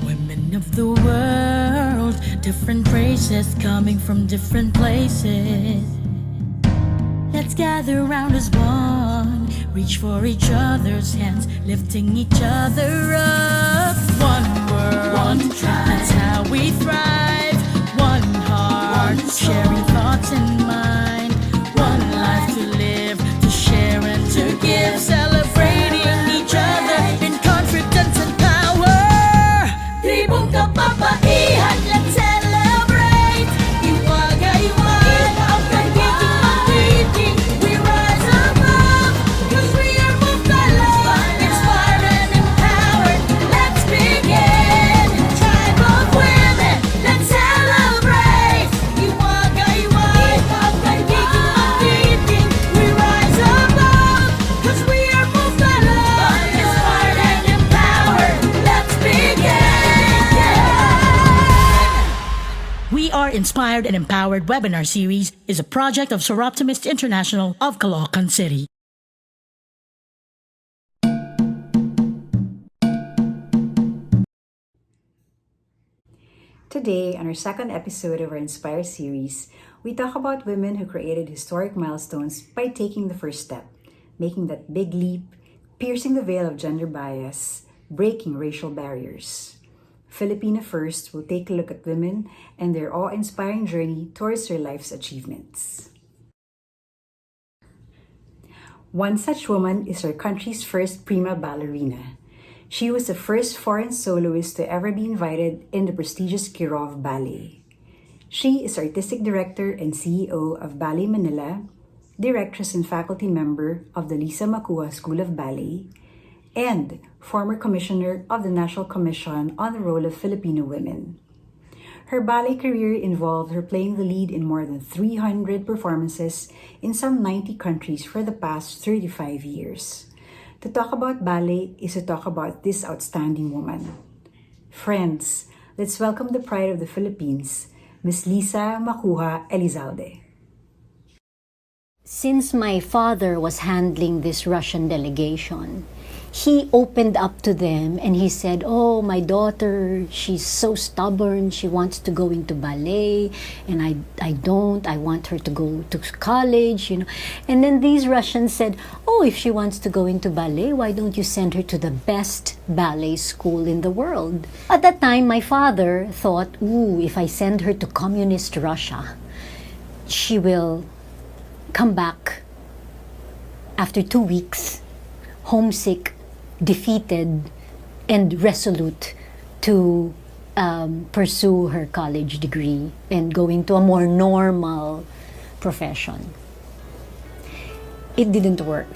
Women of the world, different races coming from different places. Let's gather round as one, reach for each other's hands, lifting each other up. One world, one tribe, that's how we thrive. One heart, sharing thoughts and mind. One life to live, to share and to give, celebrating each other in confidence and power. Tribong kapapaihan, let's celebrate. Iwagayway, ang pagiging magiging. We rise above, 'cause we are moved inspired and empowered. Let's begin. Tribe of women, let's celebrate. Iwagayway, ang pagiging magiging. We rise above, 'cause we are moved inspired and empowered. Let's begin. We Are Inspired and Empowered webinar series is a project of Soroptimist International of Caloocan City. Today, on our second episode of our Inspire series, we talk about women who created historic milestones by taking the first step, making that big leap, piercing the veil of gender bias, breaking racial barriers. Filipina First will take a look at women and their awe-inspiring journey towards their life's achievements. One such woman is our country's first prima ballerina. She was the first foreign soloist to ever be invited in the prestigious Kirov Ballet. She is Artistic Director and CEO of Ballet Manila, Directress and Faculty Member of the Lisa Macuja School of Ballet, and former Commissioner of the National Commission on the Role of Filipino Women. Her ballet career involved her playing the lead in more than 300 performances in some 90 countries for the past 35 years. To talk about ballet is to talk about this outstanding woman. Friends, let's welcome the pride of the Philippines, Miss Lisa Macuja-Elizalde. Since my father was handling this Russian delegation, he opened up to them and he said, "Oh, my daughter, she's so stubborn. She wants to go into ballet, and I don't. I want her to go to college, you know." And then these Russians said, "Oh, if she wants to go into ballet, why don't you send her to the best ballet school in the world?" At that time, my father thought, "Ooh, if I send her to communist Russia, she will come back after 2 weeks, homesick, defeated, and resolute to pursue her college degree and go into a more normal profession." It didn't work.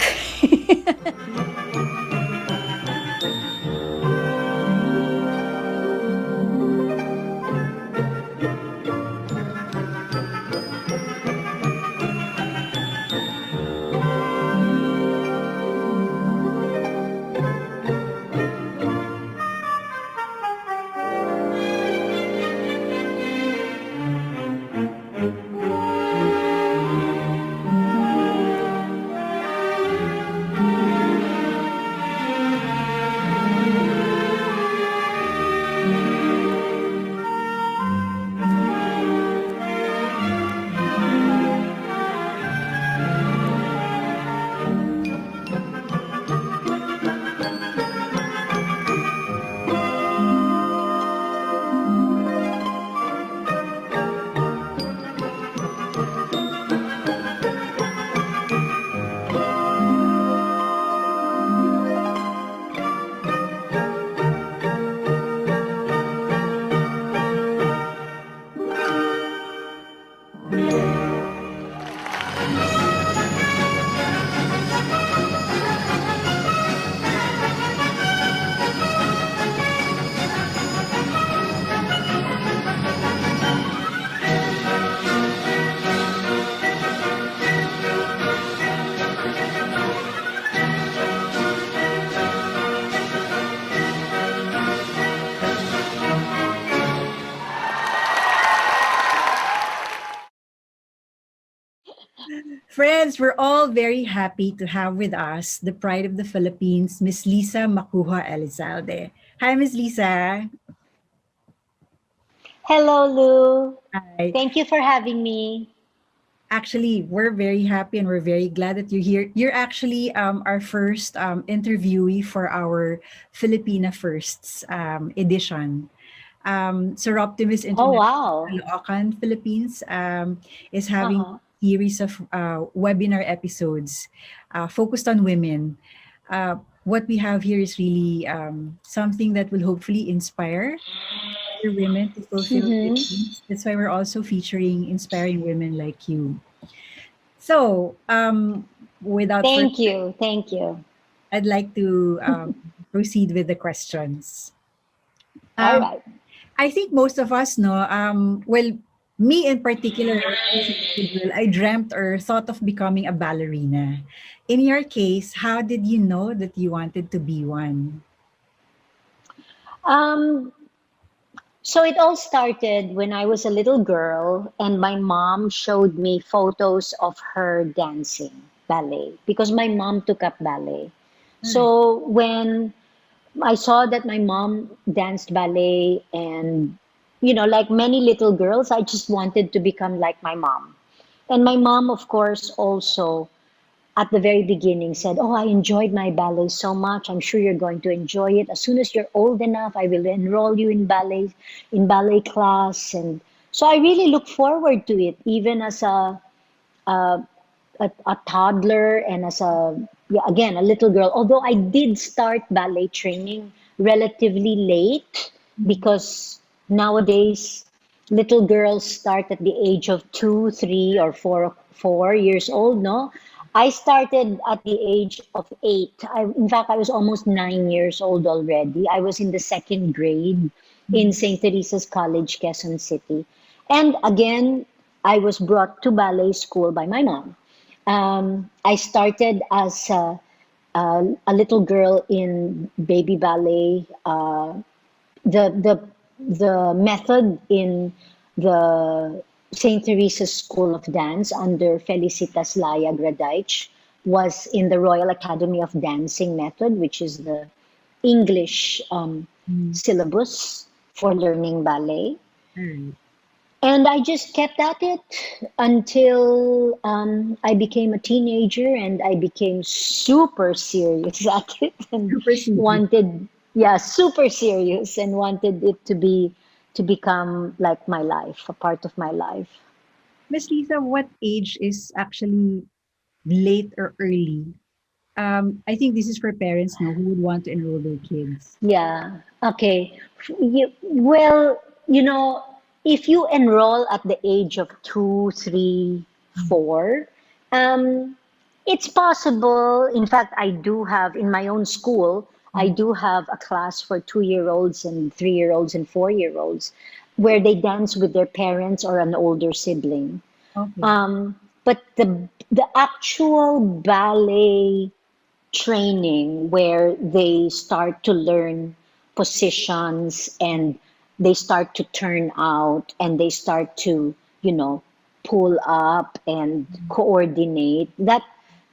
Friends, we're all very happy to have with us the pride of the Philippines, Miss Lisa Macuja-Elizalde. Hi, Miss Lisa. Hello, Lou. Hi. Thank you for having me. Actually, we're very happy and we're very glad that you're here. You're actually our first interviewee for our Filipina Firsts edition. Sir Optimus Oh, International wow. Caloocan, Philippines is having Uh-huh. a series of webinar episodes focused on women. What we have here is really something that will hopefully inspire other women to fulfill their Mm-hmm. dreams. That's why we're also featuring inspiring women like you. So, without further, Thank you. Thank you. I'd like to proceed with the questions. All Um, right. I think most of us know, well, me in particular, when I was a little girl, I dreamt or thought of becoming a ballerina. In your case, how did you know that you wanted to be one? Um, so it all started when I was a little girl, and my mom showed me photos of her dancing ballet because my mom took up ballet. Alright. So when I saw that my mom danced ballet, and, like many little girls, I just wanted to become like my mom. And my mom, of course, also at the very beginning said, "Oh, I enjoyed my ballet so much. I'm sure you're going to enjoy it. As soon as you're old enough, I will enroll you in ballet class." And so I really look forward to it, even as a toddler and as yeah, again, a little girl. Although I did start ballet training relatively late because nowadays little girls start at the age of 2, 3, or 4 years old. No, I started at the age of 8. In fact, I was almost 9 years old already. I was in the second grade in Mhm. St. Teresa's College, Quezon City. And again, I was brought to ballet school by my mom. I started as a little girl in baby ballet. The method in the St. Teresa's School of Dance under Felicitas Laya Gradaich was in the Royal Academy of Dancing method, which is the English Mhm. syllabus for learning ballet. Alright. And I just kept at it until I became a teenager, and I became super serious at it and Super serious. wanted, yeah, super serious and wanted it to become like my life, a part of my life. Miss Lisa, what age is actually late or early? I think this is for parents now who would want to enroll their kids. Yeah. Okay. Well, if you enroll at the age of 2, 3, Mhm. 4, um, it's possible. In fact, I do have in my own school, I Mhm. do have a class for 2-year-olds and 3-year-olds and 4-year-olds where they dance with their parents or an older sibling. Okay. But the actual ballet training where they start to learn positions, and they start to turn out, and they start to, pull up and coordinate. That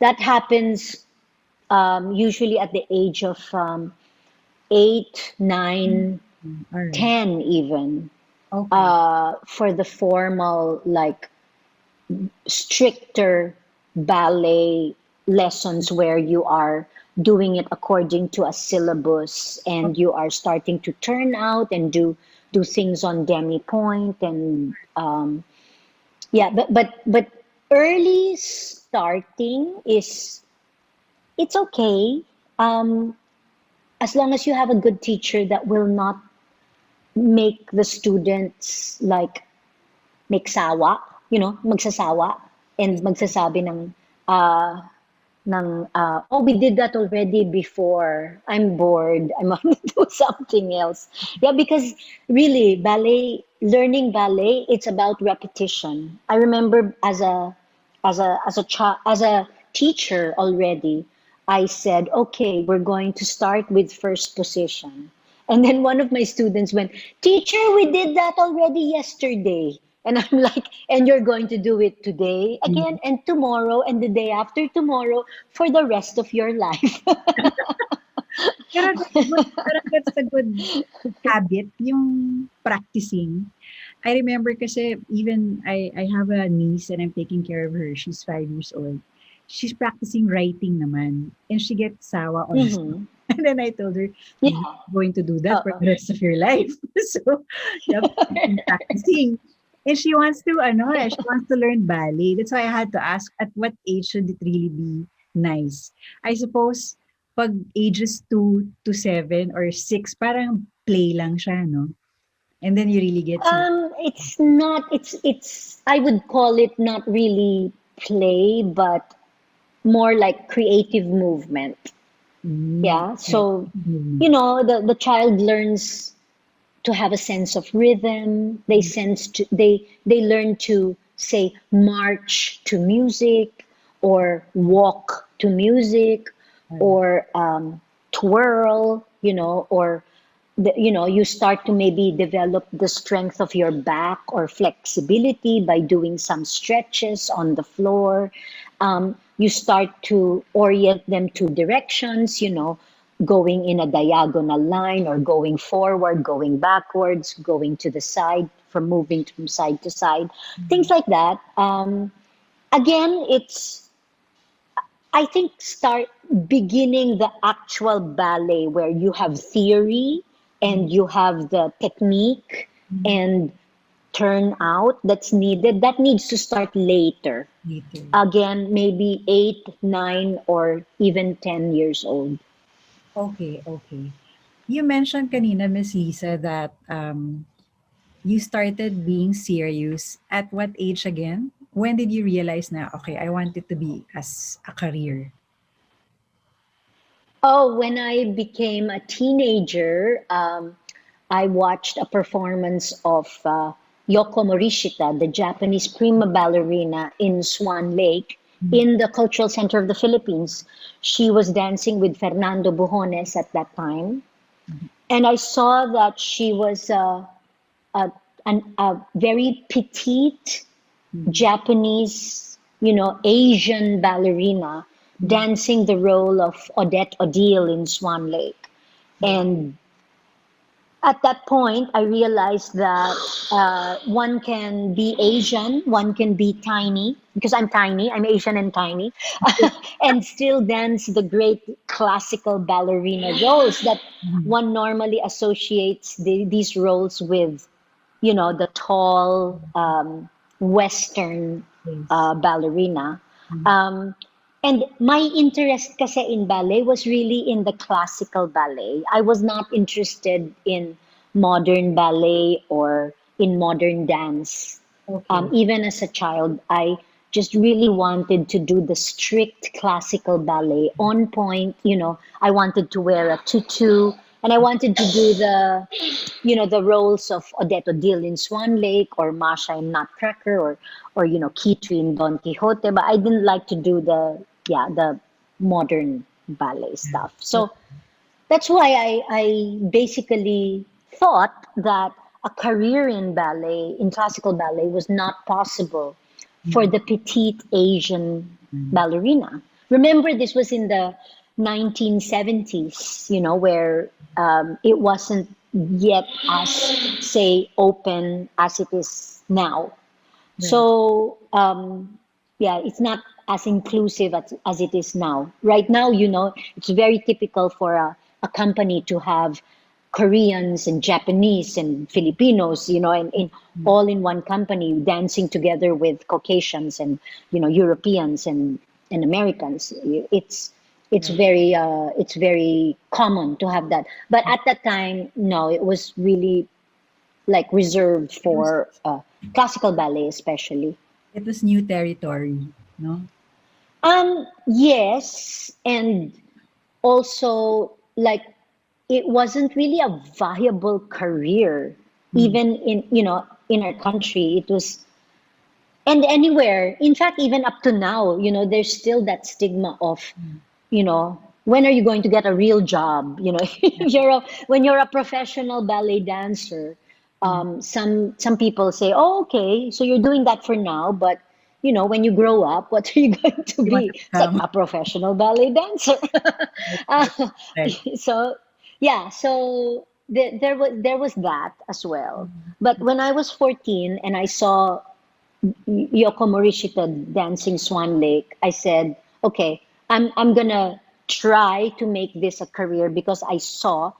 happens usually at the age of 8, 9, Mhm. All right. 10 even, Okay. for the formal, like, stricter ballet lessons where you are doing it according to a syllabus, and Okay. you are starting to turn out and do things on demi point, and yeah, but early starting is, it's okay, um as long as you have a good teacher that will not make the students like make sawa, magsasawa, and magsasabi uh, oh, we did that already before. I'm bored. I want to do something else. Yeah, because really, learning ballet, it's about repetition. I remember as a teacher already, I said, okay, we're going to start with first position. And then one of my students went, "Teacher, we did that already yesterday." And I'm like, and you're going to do it today again and tomorrow and the day after tomorrow for the rest of your life. Pero that's a good habit, yung practicing. I remember kasi even I have a niece and I'm taking care of her. She's 5 years old. She's practicing writing naman. And she gets sawa on us. Mhm. And then I told her, Yeah. you're not going to do that for Uh-uh. the rest of your life. So you have to keep practicing. And she wants to, she wants to learn ballet. That's why I had to ask, at what age should it really be nice? I suppose, pag ages 2 to 7 or 6, parang play lang siya, no? And then you really get serious. It's not, I would call it not really play, but more like creative movement. Mm, Yeah. right. So, Mhm. the child learns to have a sense of rhythm. They learn to say march to music or walk to music Correct. or twirl, or you start to maybe develop the strength of your back or flexibility by doing some stretches on the floor. You start to orient them to directions, going in a diagonal line or going forward, going backwards, going to the side, from moving from side to side, things Mhm. like that. Again, I think start beginning the actual ballet where you have theory Mhm. and you have the technique Mhm. and turnout that's needed. That needs to start later. Later. Again, maybe 8, 9, or even 10 years old. Okay, okay. You mentioned kanina, Miss Lisa, that you started being serious at what age again? When did you realize na, okay, I want it to be as a career? Oh, when I became a teenager, I watched a performance of Yoko Morishita, the Japanese prima ballerina in Swan Lake Mhm. in the Cultural Center of the Philippines. She was dancing with Fernando Bujones at that time. And I saw that she was a, a very petite Mhm. Japanese, Asian ballerina Mhm. dancing the role of Odette Odile in Swan Lake. Mhm. And at that point, I realized that one can be Asian, one can be tiny, because I'm tiny, I'm Asian and tiny, and still dance the great classical ballerina roles that Mhm. one normally associates these roles with, the tall Western Yes. ballerina. Mhm. Um, and my interest kasi in ballet was really in the classical ballet. I was not interested in modern ballet or in modern dance. Okay. Even as a child, I just really wanted to do the strict classical ballet on point. I wanted to wear a tutu and I wanted to do the roles of Odette Odile in Swan Lake or Masha in Nutcracker or Kitu in Don Quixote, but I didn't like to do the modern ballet stuff. Yeah. So that's why I basically thought that a career in ballet, in classical ballet, was not possible for Mhm. the petite Asian Mhm. ballerina. Remember, this was in the 1970s, where it wasn't yet as, say, open as it is now. Right. So, yeah, it's not as inclusive as it is now. Right now, it's very typical for a company to have Koreans and Japanese and Filipinos, in Mhm. all in one company dancing together with Caucasians and, Europeans and Americans. Right. It's very common to have that. But at that time, no, it was really like reserved It was for classical ballet, especially. it was new territory, no? Yes, and also like it wasn't really a viable career, Mhm. even in our country. It was, and anywhere. In fact, even up to now, there's still that stigma of, Mhm. when are you going to get a real job? Yeah. When you're a professional ballet dancer, Some people say, "Oh, okay, so you're doing that for now, but when you grow up, what are you going to You want be?" to It's like become a professional ballet dancer. right, Uh, right, right. so yeah, so there was that as well. But when I was 14 and I saw Yoko Morishita dancing Swan Lake, I said, "Okay, I'm gonna try to make this a career because I saw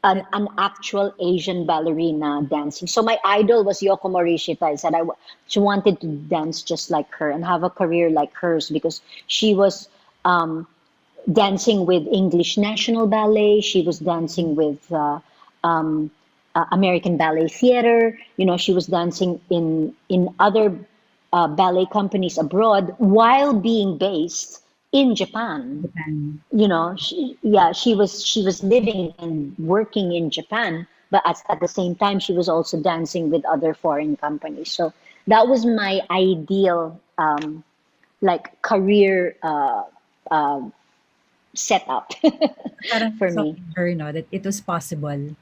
That an actual Asian ballerina dancing." So my idol was Yoko Morishita. I said she wanted to dance just like her and have a career like hers because she was um, dancing with English National Ballet. She was dancing with American Ballet Theater. She was dancing in other ballet companies abroad while being based in Japan. Japan. She was living and working in Japan, but at the same time she was also dancing with other foreign companies. So that was my ideal like career setup Parang for saw me. in her, no, that it was possible,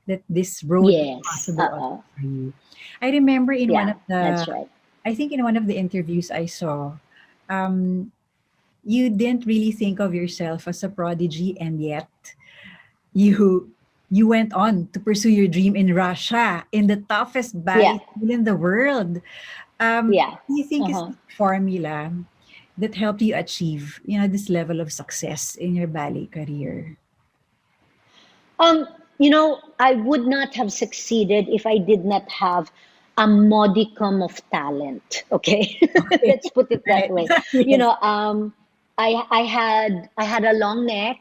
that this road was Yes. possible also for you. I remember in one Yeah, of the, that's right. I think in one of the interviews I saw, um, you didn't really think of yourself as a prodigy, and yet you went on to pursue your dream in Russia, in the toughest Yeah. ballet school in the world. Yeah. What do you think is Uh-huh. the formula that helped you achieve, this level of success in your ballet career? Um, I would not have succeeded if I did not have a modicum of talent. Okay, Okay. let's put it that Right. way. You Yes. know, I had a long neck,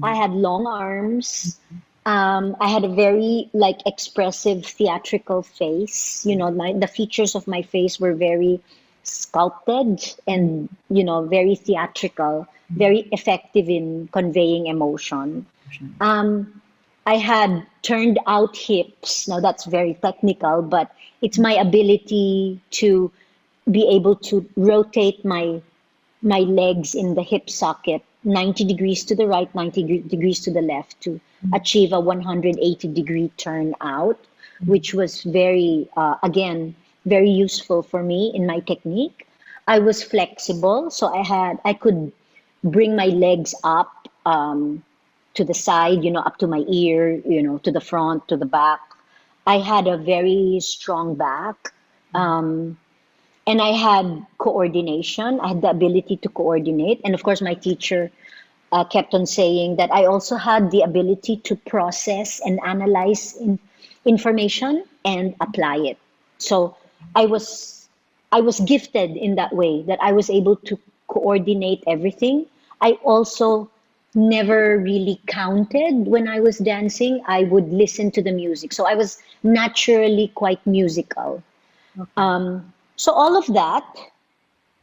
I Mm. had long arms, I had a very like expressive theatrical face. The features of my face were very sculpted and very theatrical, very effective in conveying emotion. Um, I had turned out hips. Now that's very technical, but it's my ability to be able to rotate my legs in the hip socket 90 degrees to the right, 90 degrees to the left to achieve a 180-degree turn out, which was very, again, very useful for me in my technique. I was flexible, so I could bring my legs up to the side, up to my ear, to the front, to the back. I had a very strong back. Um, and I had coordination. I had the ability to coordinate. And of course, my teacher kept on saying that I also had the ability to process and analyze information and apply it. So I was I was gifted in that way that I was able to coordinate everything. I also never really counted when I was dancing. I would listen to the music. So I was naturally quite musical. Okay. So all of that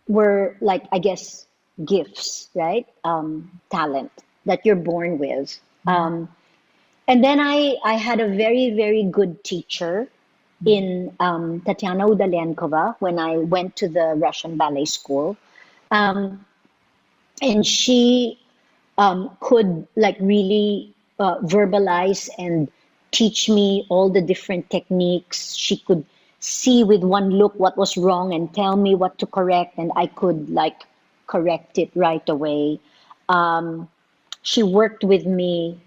were like, I guess, gifts, right? Talent that you're born with. Mhm. And then I had a very, very good teacher in Tatiana Udalenkova when I went to the Russian ballet school. Um, and she could like really verbalize and teach me all the different techniques. She could see with one look what was wrong and tell me what to correct, and I could like correct it right away. Um, she worked with me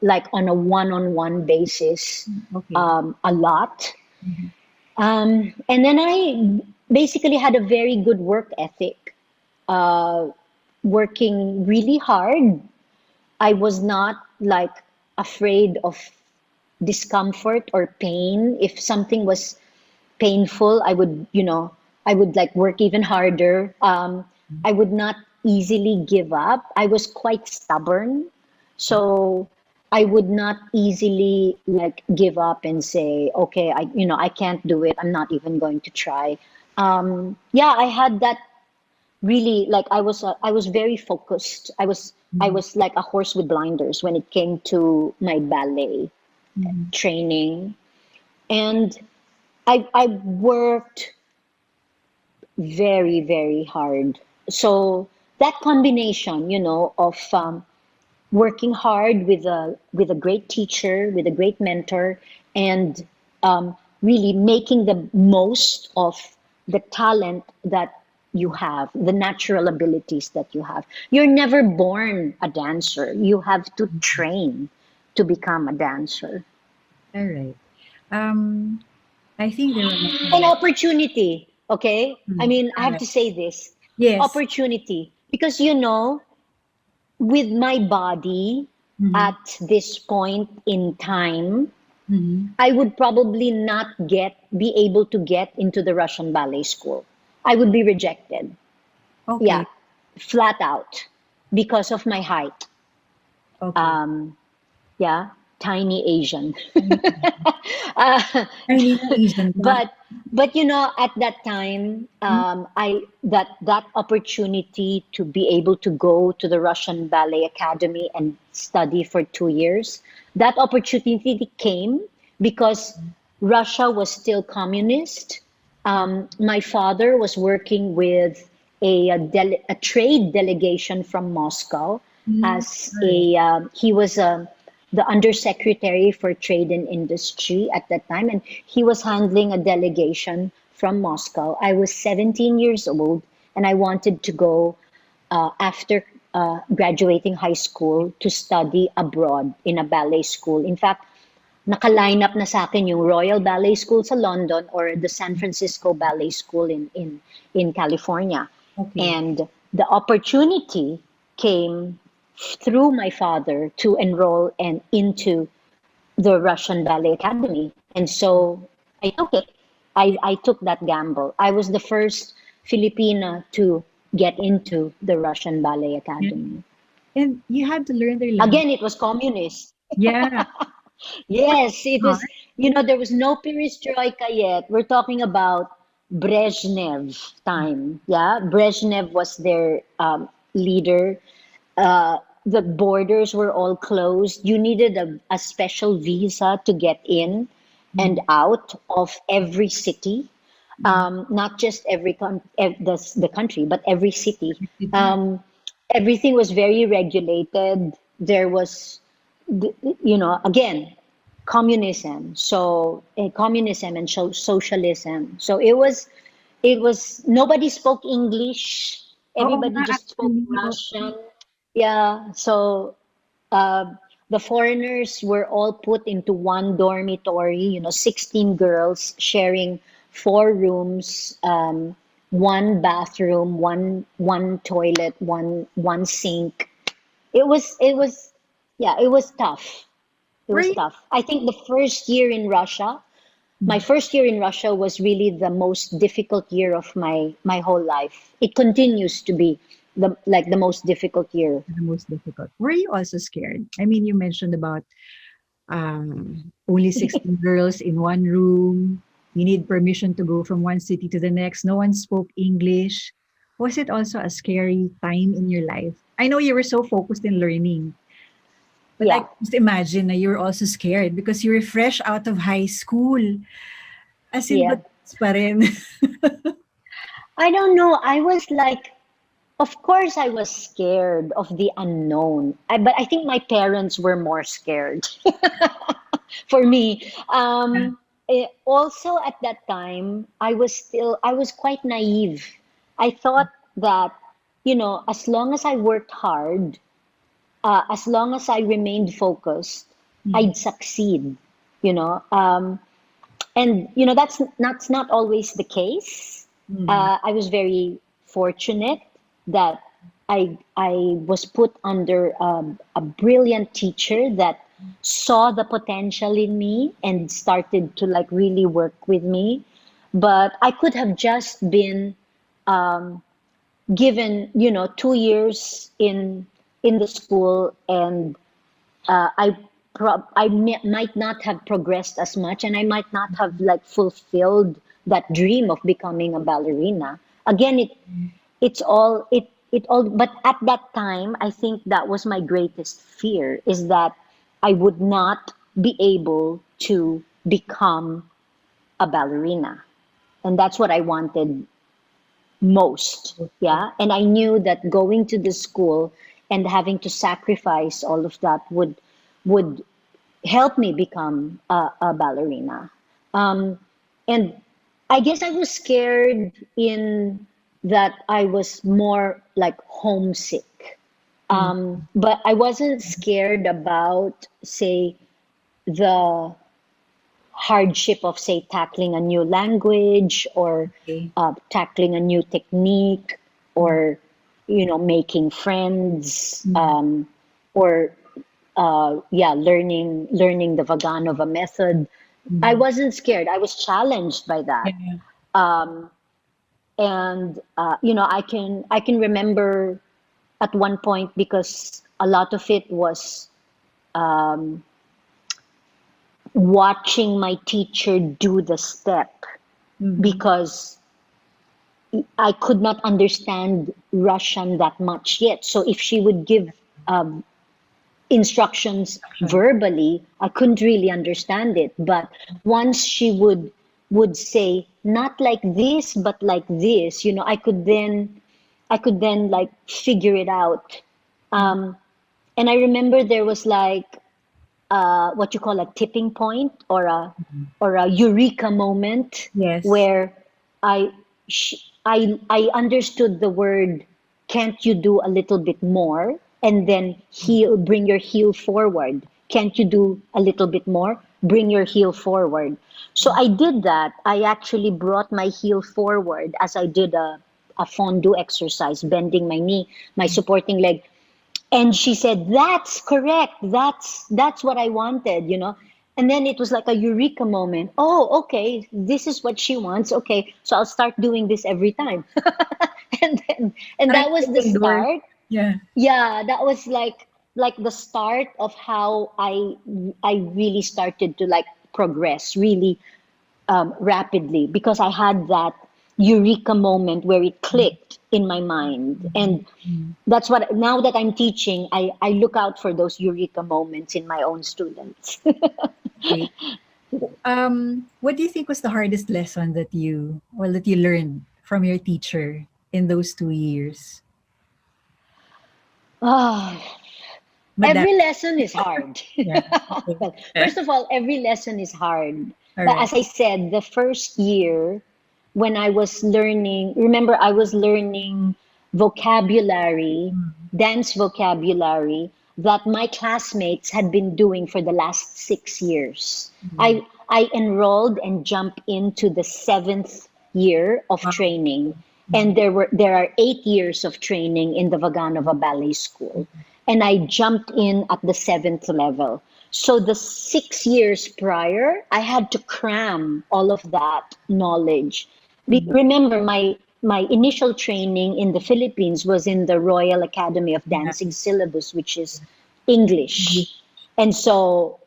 like on a one-on-one basis Okay. a lot. Mhm. And then I basically had a very good work ethic, working really hard. I was not like afraid of discomfort or pain. If something was painful, I would like work even harder. I would not easily give up. I was quite stubborn. So I would not easily like give up and say, okay, I can't do it. I'm not even going to try. Yeah, I had that really like I was very focused. I was like a horse with blinders when it came to my ballet Mhm. training, and I worked very, very hard. So that combination, of working hard with a great teacher, with a great mentor, and really making the most of the talent that you have, the natural abilities that you have. You're never born a dancer. You have to train to become a dancer. All right. Um, I think there were An also. opportunity, okay? I mean, I All have right. to say this, Yes. opportunity, because with my body Mm-hmm. at this point in time, Mm-hmm. I would probably not be able to get into the Russian ballet school. I would be rejected. Yeah, Okay. flat out because of my height. Okay. Um, yeah, tiny Asian. Tiny, uh, tiny Asian pa. but at that time, that opportunity to be able to go to the Russian Ballet Academy and study for 2 years, that opportunity came because Russia was still communist. My father was working with a trade delegation from Moscow Mm-hmm. as All right. he was the undersecretary for trade and industry at that time, and he was handling a delegation from Moscow. I was 17 years old, and I wanted to go after graduating high school to study abroad in a ballet school. In fact, naka-line up na sa akin yung Royal Ballet School sa London or the San Francisco Ballet School in California. Okay. And the opportunity came through my father to enroll and into the Russian Ballet Academy. And so I took it. I took that gamble. I was the first Filipina to get into the Russian Ballet Yeah. Academy. And you had to learn their language. Again, it was communist. Yeah. Yes, it Hard. was, there was no perestroika yet. We're talking about Brezhnev time. Yeah, Brezhnev was their leader. The borders were all closed. You needed a special visa to get in and out of every city, not just the country, but every city. Mm-hmm. Um, Everything was very regulated. There was, again, communism and socialism. So it was nobody spoke English. Oo Everybody nga, just spoke actually. Oo. Russian. Yeah, so uh, the foreigners were all put into one dormitory, 16 girls sharing 4 rooms, one bathroom, one toilet, one sink. It was tough. It Were was you? tough. I think my first year in Russia was really the most difficult year of my whole life. It continues to be the most difficult year. The most difficult. Were you also scared? I mean, you mentioned about only 16 girls in one room. You need permission to go from one city to the next. No one spoke English. Was it also a scary time in your life? I know you were so focused in learning, but I Yeah. can just imagine that you were also scared because you were fresh out of high school. As in, Yeah. but pa rin. I don't know. I was like, of course, I was scared of the unknown. But I think my parents were more scared for me. Also, at that time, I was quite naive. I thought that, as long as I worked hard, as long as I remained focused, Mm, I'd succeed. You know, and that's not always the case. mm, I was very fortunate that I was put under a brilliant teacher that saw the potential in me and started to like really work with me. But I could have just been given 2 years in the school, and I might not have progressed as much, and I might not have like fulfilled that dream of becoming a ballerina. Again, but at that time, I think that was my greatest fear, is that I would not be able to become a ballerina. And that's what I wanted most. Yeah. And I knew that going to the school and having to sacrifice all of that would helped me become a ballerina. Um, and I guess I was scared in that I was more like homesick. But I wasn't scared about, say, the hardship of, say, tackling a new language or Okay. tackling a new technique or, making friends, or yeah, learning the Vaganova method. I wasn't scared. I was challenged by that. Yeah. And I can remember at one point, because a lot of it was watching my teacher do the step, because I could not understand Russian that much yet. So if she would give instructions verbally, I couldn't really understand it. But once she would say, not like this, but like this, I could then like figure it out. And I remember there was like what you call a tipping point, or a eureka moment, Yes. where I I understood the word, can't you do a little bit more, and then bring your heel forward. Can't you do a little bit more? Bring your heel forward. So I did that. I actually brought my heel forward as I did a fondue exercise, bending my knee, my supporting leg. And she said, that's correct. That's what I wanted. And then it was like a eureka moment. Oh, okay, this is what she wants. Okay, so I'll start doing this every time. And Parang that was the open door. start. Yeah. Yeah, that was like the start of how I really started to like progress really rapidly, because I had that eureka moment where it clicked in my mind. And that's what, now that I'm teaching, I look out for those eureka moments in my own students. Great. What do you think was the hardest lesson that you learned from your teacher in those 2 years? Ah, Madam. every lesson is hard. Yeah. Okay. Well, first of all, every lesson is hard. All But right. as I said, the first year when I was learning, remember, I was learning vocabulary, dance vocabulary, that my classmates had been doing for the last 6 years. I enrolled and jumped into the 7th year of Wow. training. And there are 8 years of training in the Vaganova Ballet School. And I jumped in at the 7th level. So the 6 years prior, I had to cram all of that knowledge. Remember, my initial training in the Philippines was in the Royal Academy of Yeah. Dancing syllabus, which is English. And so,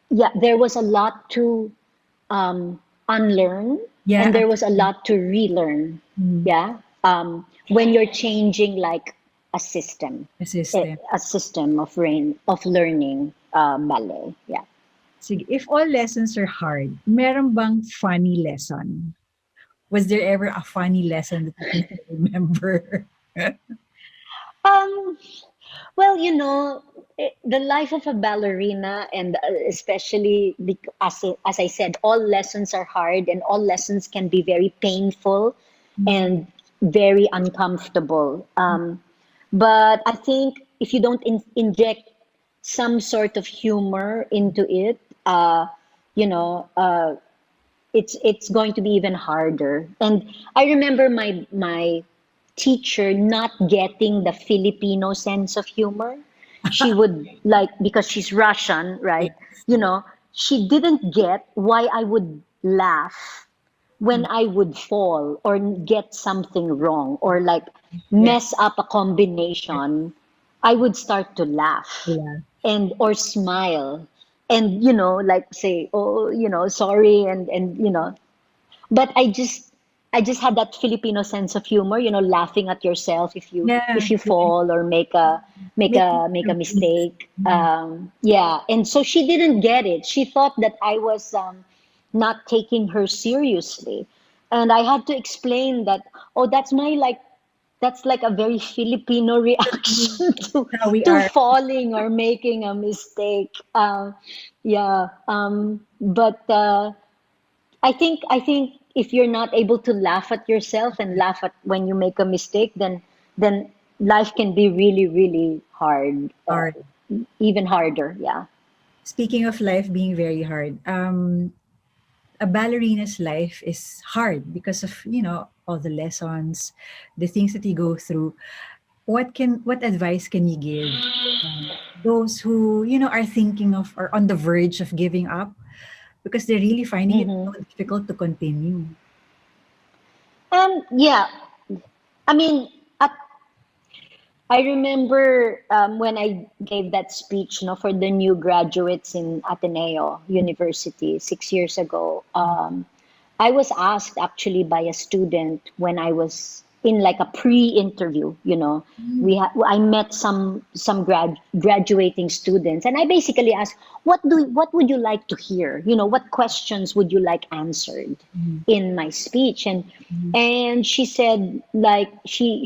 yeah, there was a lot to unlearn, and Yeah. there was a lot to relearn. Yeah. When you're changing like a system, Assistant. a system of learning ballet. Yeah. Sige, if all lessons are hard, meron bang funny lesson? Was there ever a funny lesson that you can still remember? Um, well, the life of a ballerina, and especially as I said, all lessons are hard, and all lessons can be very painful and very uncomfortable. But I think if you don't inject some sort of humor into it, you know, it's going to be even harder. And I remember my teacher not getting the Filipino sense of humor. She would like, because she's Russian, right? Yes. You know, she didn't get why I would laugh when I would fall or get something wrong, or like Yeah. mess up a combination. I would start to laugh Yeah. and or smile, and like say, oh, sorry, and but I just had that Filipino sense of humor, laughing at yourself if you Yeah. if you Yeah. fall or make a make Making a make a mistakes. mistake. Yeah, and so she didn't get it. She thought that I was not taking her seriously, and I had to explain that. Oh, that's my like that's like a very Filipino reaction How we to are. falling or making a mistake. Yeah, but I think if you're not able to laugh at yourself and laugh at when you make a mistake, then life can be really really hard, Hard. even harder. Yeah. Speaking of life being very hard, a ballerina's life is hard because of, all the lessons, the things that you go through. What advice can you give those who, are thinking of or on the verge of giving up because they're really finding it so Hmm. difficult to continue? Yeah, I mean, at I remember when I gave that speech, for the new graduates in Ateneo University 6 years ago. I was asked actually by a student when I was in like a pre-interview. I met some graduating students, and I basically asked, what would you like to hear? What questions would you like answered Mhm. in my speech? And Mhm. and she said, like, she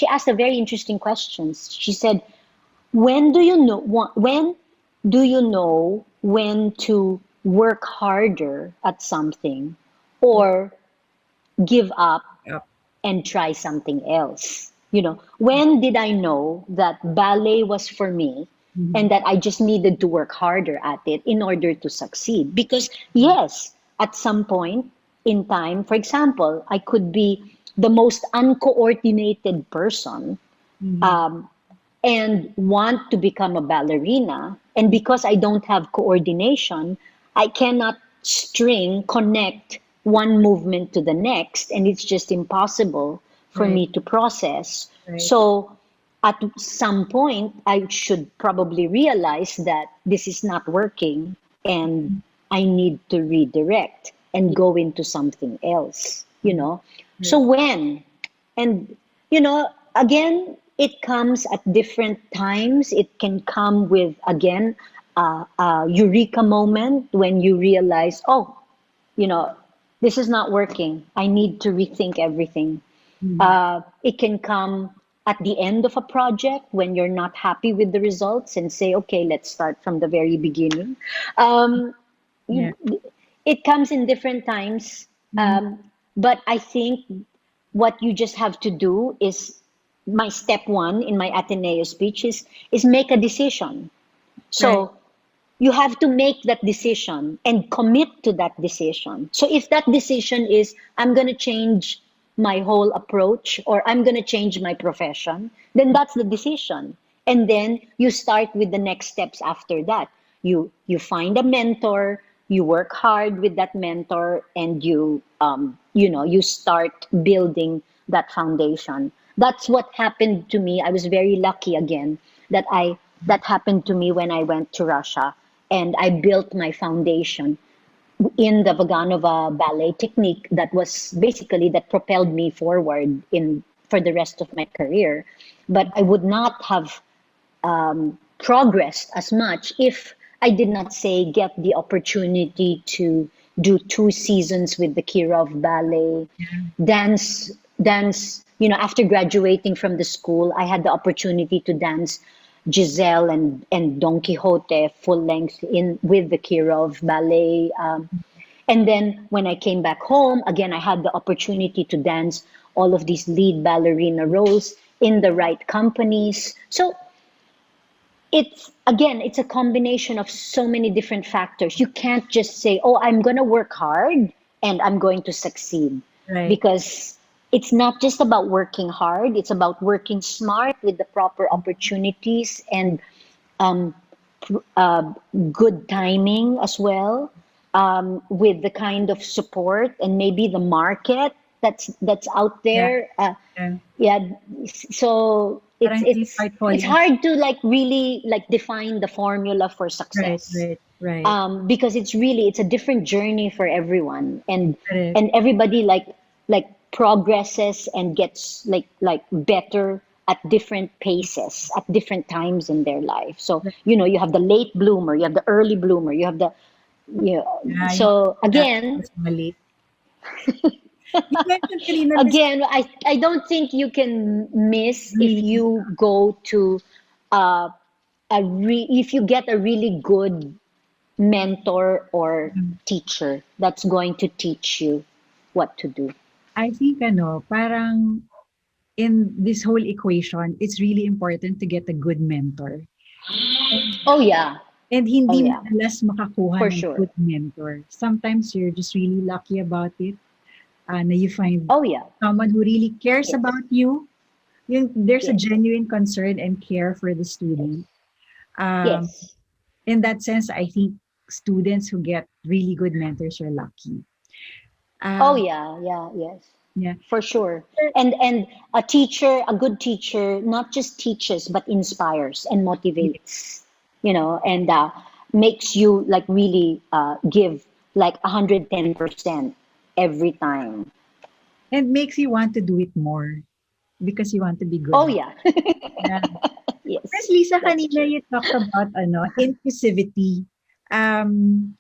asked a very interesting questions. She said, when do you know when to work harder at something or give up Up. and try something else? When did I know that ballet was for me Mhm. and that I just needed to work harder at it in order to succeed? Because, yes, at some point in time, for example, I could be the most uncoordinated person, Mhm. um, and want to become a ballerina. And because I don't have coordination, I cannot connect one movement to the next, and it's just impossible for Right. me to process. Right. So at some point, I should probably realize that this is not working and I need to redirect and Yeah. go into something else. So Right. when? And, again, it comes at different times. It can come with, again, a eureka moment when you realize, oh, you know, this is not working. I need to rethink everything. Mhm. It can come at the end of a project when you're not happy with the results and say, okay, let's start from the very beginning. Um, Yeah. you, it comes in different times. Mhm. Um, but I think what you just have to do is my step one in my Ateneo speech is make a decision. Right. So you have to make that decision and commit to that decision. So if that decision is, I'm going to change my whole approach or I'm going to change my profession, then that's the decision. And then you start with the next steps after that. You find a mentor, you work hard with that mentor, and you start building that foundation. That's what happened to me. I was very lucky again that happened to me when I went to Russia, and I built my foundation in the Vaganova ballet technique that propelled me forward in for the rest of my career. But I would not have progressed as much if I did not say get the opportunity to do 2 seasons with the Kirov Ballet, dance. After graduating from the school, I had the opportunity to dance Giselle and Don Quixote full length in with the Kirov Ballet. And then when I came back home, again, I had the opportunity to dance all of these lead ballerina roles in the right companies. So it's a combination of so many different factors. You can't just say, oh, I'm going to work hard and I'm going to succeed, Right. because it's not just about working hard, it's about working smart with the proper opportunities and um, uh, good timing as well, with the kind of support and maybe the market that's out Yeah. there. Yeah. Yeah, so it's Currently it's quite it's falling. hard to like really like define the formula for Right. success, Right. Right. because it's a different journey for everyone, and Correct. and everybody like progresses and gets like better at different paces at different times in their life. So Right. you have the late bloomer, you have the early bloomer, you have the. Yeah. You So that again, was late. You mentioned kanina, Miss Again, I don't think you can miss if Really. you go to uh, if you get a really good mentor or teacher that's going to teach you what to do. I think parang in this whole equation, it's really important to get a good mentor. And, Oh yeah, and oh hindi yeah, madalas makakuha for ng sure. good mentor. Sometimes you're just really lucky about it. Na you find Oh yeah, someone who really cares yes, about you. There's a yes, genuine concern and care for the student. yes, Um, yes. in that sense, I think students who get really good mentors are lucky. Oh Um, yeah, yeah, yes. yeah. For sure. And a teacher, a good teacher, not just teaches but inspires and motivates, and makes you like really give like 110% every time. And makes you want to do it more because you want to be good Oh at it. yeah. Yeah. Miss Yes, Lisa, that's kanina true. you talked about inclusivity. Um,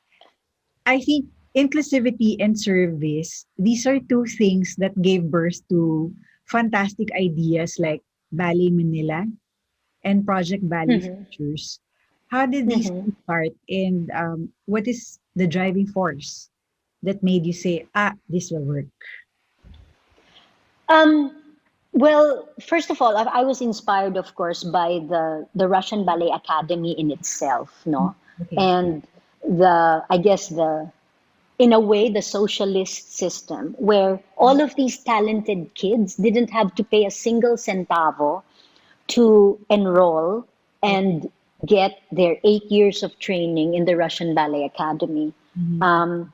I think inclusivity and service, these are two things that gave birth to fantastic ideas like Ballet Manila and Project Ballet Hmm. Futures. How did these Hmm. two start, and what is the driving force that made you say, this will work? Um, well, first of all, I was inspired, of course, by the Russian Ballet Academy in itself, Mm, no, okay. and I guess the in a way, the socialist system, where all of these talented kids didn't have to pay a single centavo to enroll Okay. and get their 8 years of training in the Russian Ballet Academy. Mhm. Um,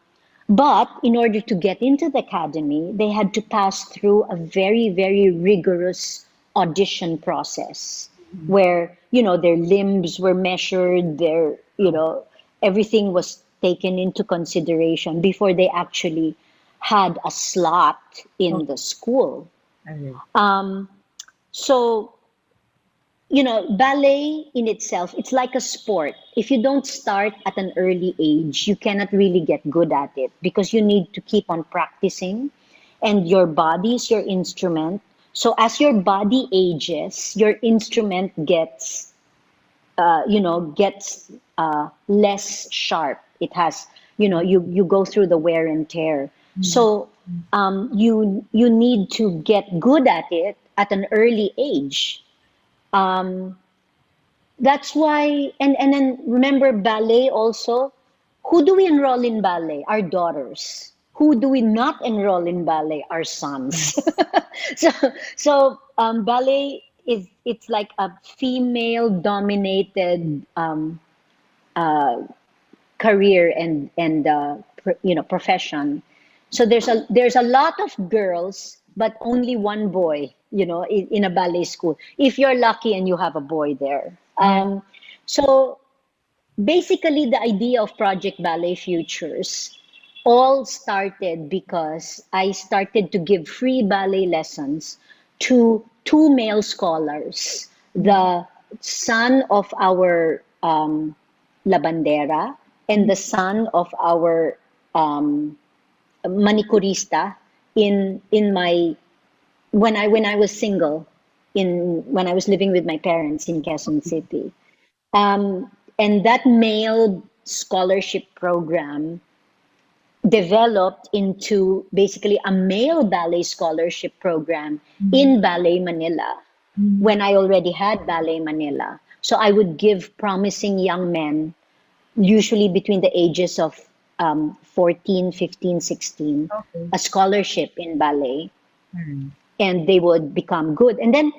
but in order to get into the academy, they had to pass through a very, very rigorous audition process Mhm. where, their limbs were measured, Oh, everything was taken into consideration before they actually had a slot in okay. the school. All right. Um, so ballet in itself, it's like a sport. If you don't start at an early age, you cannot really get good at it because you need to keep on practicing, and your body is your instrument. So as your body ages, your instrument gets less sharp. It has, you go through the wear and tear. Mhm. So you need to get good at it at an early age. Um, that's why, and then remember ballet also. Who do we enroll in ballet? Our daughters. Who do we not enroll in ballet? Our Yeah. sons. so ballet it's like a female dominated career and profession. So there's a lot of girls, but only one boy. In a ballet school. If you're lucky and you have a boy there. Yeah. So basically, the idea of Project Ballet Futures all started because I started to give free ballet lessons to two male scholars, Mhm. the son of our labandera and Mhm. the son of our um, manicurista in my when I was single in when I was living with my parents in Quezon City. And that male scholarship program developed into basically a male ballet scholarship program Mhm. in Ballet Manila Mhm. when I already had Ballet Manila. So I would give promising young men, usually between the ages of 14, 15, 16, Okay. a scholarship in ballet, All right. and they would become good. And then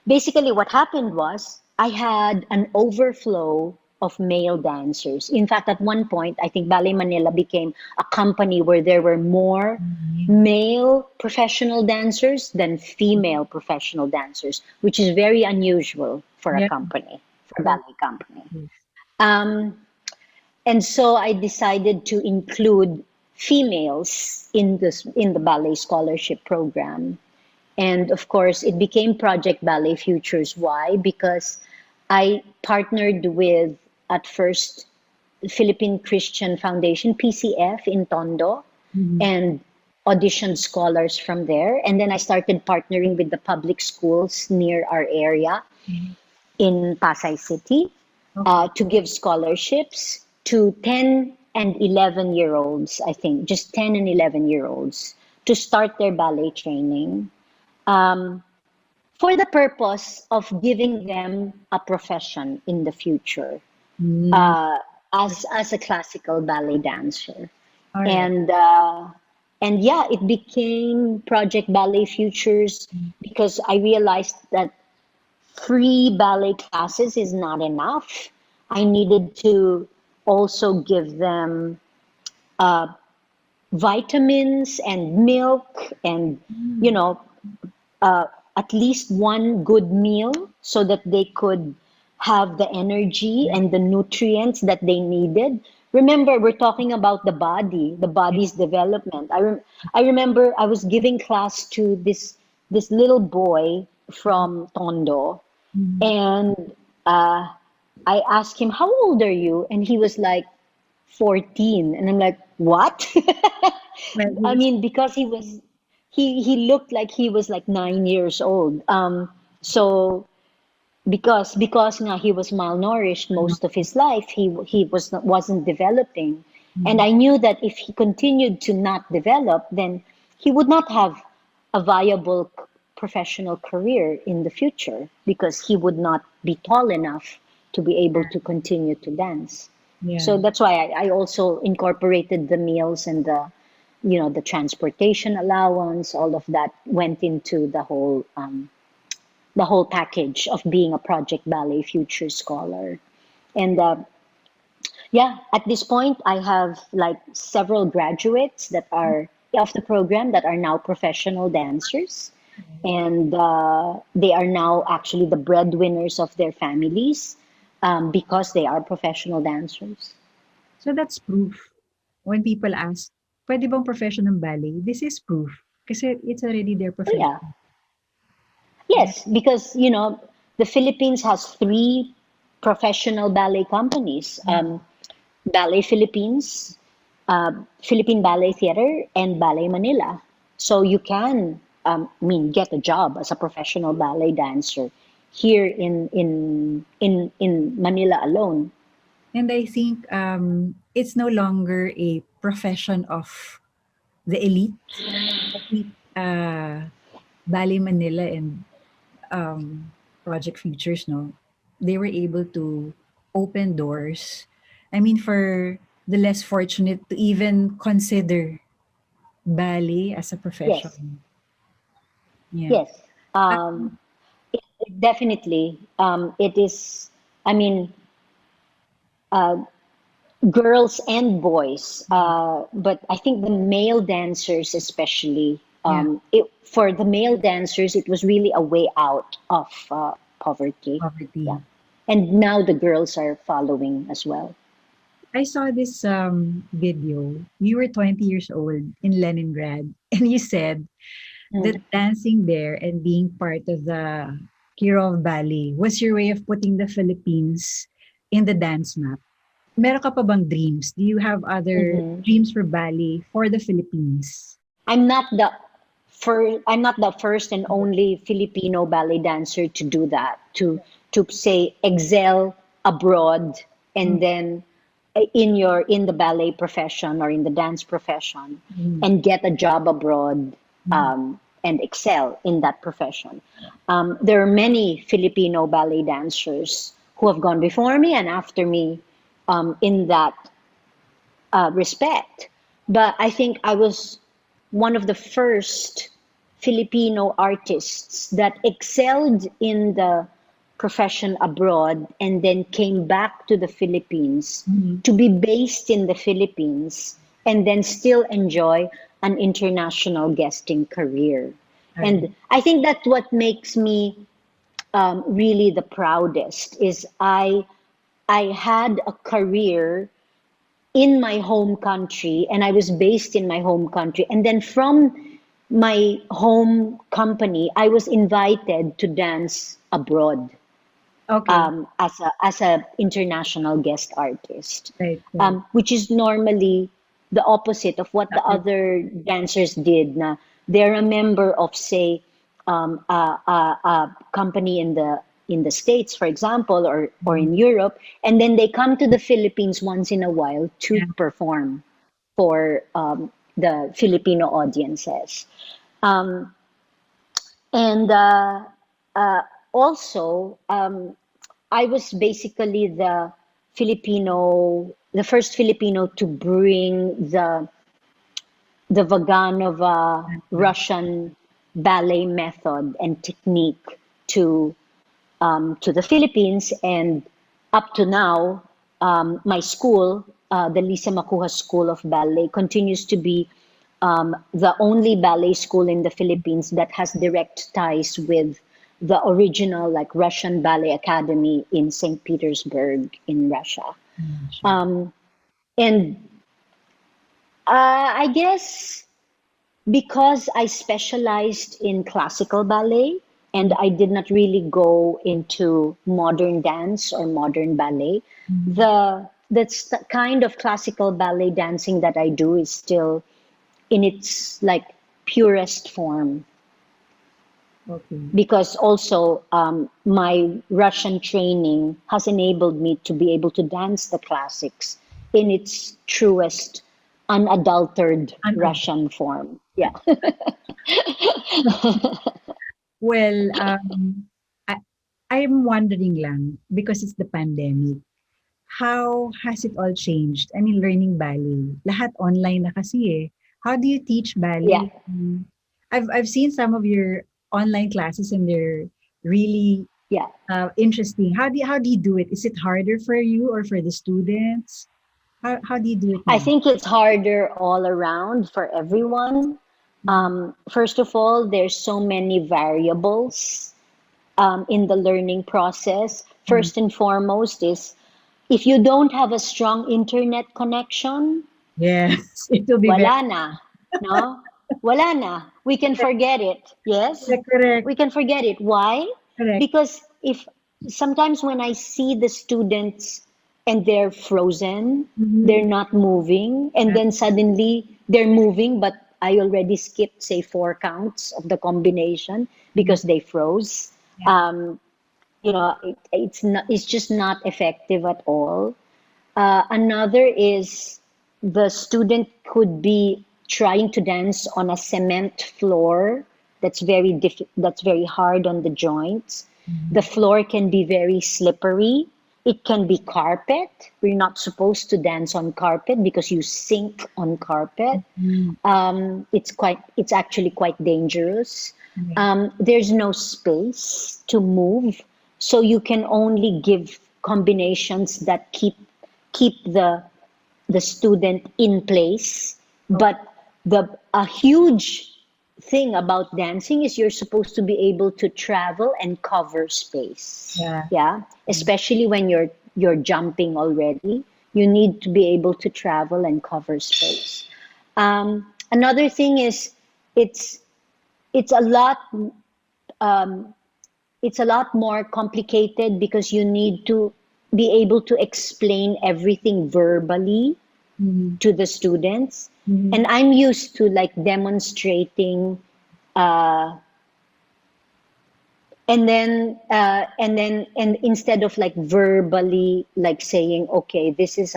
basically, what happened was I had an overflow of male dancers. In fact, at one point, I think Ballet Manila became a company where there were more Mhm. male professional dancers than female professional dancers, which is very unusual for a Yeah. company, for a True. ballet company. Yes. Um, and so I decided to include females in the ballet scholarship program. And of course, it became Project Ballet Futures. Why? Because I partnered with, at first, Philippine Christian Foundation, PCF, in Tondo. Mhm. And auditioned scholars from there. And then I started partnering with the public schools near our area in Pasay City Okay. to give scholarships to 10 and 11-year-olds, I think, just 10 and 11-year-olds to start their ballet training um, for the purpose of giving them a profession in the future Mm, uh, as a classical ballet dancer. all right. And uh, and yeah, it became Project Ballet Futures because I realized that free ballet classes is not enough. I needed to also give them uh, vitamins and milk and, you Mm, know, uh, at least one good meal so that they could have the energy right. and the nutrients that they needed. Remember, we're talking about the Yeah. body's development. I remember I was giving class to this little boy from Tondo, Mhm. and uh, I asked him, "How old are you?" And he was like, 14. And I'm like, what? Well, he I was mean, because he looked like he was like 9 years old. So because nga he was malnourished ano, most of his life, he wasn't developing. And mhm. I knew that if he continued to not develop, then he would not have a viable professional career in the future because he would not be tall enough to be able to continue to dance. Yeah. So that's why I also incorporated the meals and the transportation allowance. All of that went into the whole package of being a Project Ballet Future Scholar. And yeah, at this point, I have like several graduates that are of the program that are now professional dancers. And they are now actually the breadwinners of their families because they are professional dancers. So that's proof. When people ask, pwede bang profession ng ballet? This is proof. Kasi it's already their Oh, yeah. profession. Yeah. Yes, because the Philippines has three professional ballet companies: Ballet Philippines, Philippine Ballet Theater, and Ballet Manila. So you can, get a job as a professional ballet dancer here in Manila alone. And I think it's no longer a profession of the elite. I think Ballet Manila and Project Futures, no, they were able to open doors. I mean, for the less fortunate to even consider ballet as a Yes, profession. Yeah. yes, um, definitely. It is. I mean, girls and boys. But I think the male dancers, especially, Yeah. for the male dancers, it was really a way out of poverty. Yeah. Poverty. And now the girls are following as well. I saw this video. You were 20 years old in Leningrad, and you said that Mm. dancing there and being part of the Kirov Ballet was your way of putting the Philippines in the dance map. Meron ka pa bang dreams? Do you have other Mhm. dreams for ballet for the Philippines? I'm not the I'm not the first and only Filipino ballet dancer to do that, to say excel abroad and Mm, then in the ballet profession or in the dance profession mm, and get a job abroad mm, and excel in that profession. There are many Filipino ballet dancers who have gone before me and after me in that respect. But I think I was one of the first Filipino artists that excelled in the profession abroad and then came back to the Philippines mm. to be based in the Philippines and then still enjoy an international guesting career. Alright. And I think that's what makes me really the proudest is I had a career in my home country and I was based in my home country. And then from my home company, I was invited to dance abroad Okay. as a international guest artist, Right, right. which is normally the opposite of what the other dancers did. Na they're a member of, say, a company in the States, for example, or in Europe, and then they come to the Philippines once in a while to Yeah. perform for the Filipino audiences. Um, and also, I was basically the first Filipino to bring the Vaganova Russian ballet method and technique to the Philippines, and up to now, my school, the Lisa Macuja School of Ballet, continues to be the only ballet school in the Philippines that has direct ties with the original, like, Russian Ballet Academy in St. Petersburg in Russia. Um, and I guess because I specialized in classical ballet and I did not really go into modern dance or modern ballet, the kind of classical ballet dancing that I do is still in its, like, purest form, Okay. because also my Russian training has enabled me to be able to dance the classics in its truest, unadulterated Ano? Russian form. Yeah. Well, I, I'm wondering lang, because it's the pandemic, how has it all changed? I mean, learning ballet. Lahat online na kasi eh. How do you teach Yeah. ballet? I've seen some of your online classes and they're really Yeah. interesting. How do you do it? Is it harder for you or for the students? How do you do it I now? think it's harder all around for everyone. First of all, there's so many variables in the learning process. Mm. First and foremost is, if you don't have a strong internet connection, Yes, it will be very wala na, no? Wala na. We can forget it. Yes? correct, correct, We can forget it. Why? correct. Because if sometimes when I see the students and they're frozen, Mhm. they're not moving, and Yeah, then suddenly they're moving, but I already skipped, say, four counts of the combination mhm, because they froze. yeah, Um, it's just not effective at all. Another is the student could be trying to dance on a cement floor that's very hard on the joints. The mhm, floor can be very slippery. It can be carpet. We're not supposed to dance on carpet because you sink on carpet. mhm, It's actually quite dangerous. yeah, There's no space to move, so you can only give combinations that keep the student in place. okay, But a huge thing about dancing is you're supposed to be able to travel and cover space. yeah, Yeah, mm, especially when you're jumping already, you need to be able to travel and cover space. Another thing is, it's it's a lot it's a lot more complicated because you need to be able to explain everything verbally mhm, to the students. mhm, And I'm used to, like, demonstrating, uh, and instead of, like, verbally, like, saying, okay, this is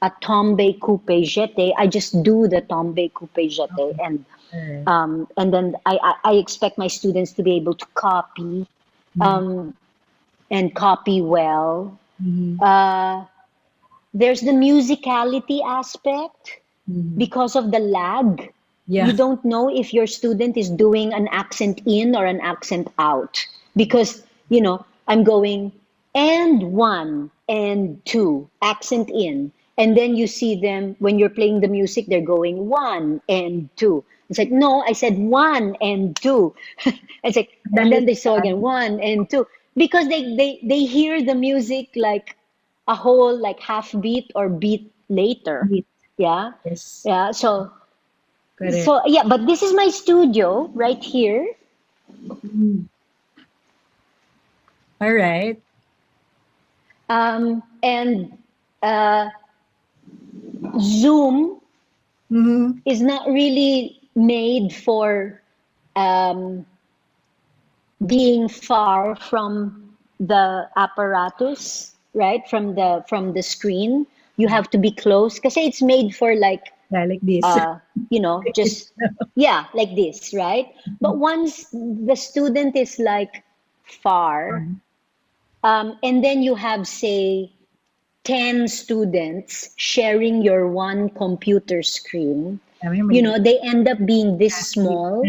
a tombe coupe jete, I just do the tombe coupe jete, okay, alright, and then I expect my students to be able to copy, mhm, um, and copy well. mhm, Uh, there's the musicality aspect mhm. because of the lag. Yeah, You don't know if your student is doing an accent in or an accent out because, I'm going and one and two, accent in. And then you see them when you're playing the music, they're going one and two. It's like, no, I said one and two. It's like, and dahil then they saw sa again one and two because they hear the music like a whole, like, half beat or beat later. meat. Yeah. Yes, Yeah. So correct. so yeah, but this is my studio right here. Mhm. Alright. And uh, Zoom Mm-hmm. is not really made for um, being far from the apparatus, right? From the screen. You have to be close because it's made for like Yeah, like this. just yeah, like this, right? But once the student is like far, and then you have say 10 students sharing your one computer screen, Kami mali. they end up being this small,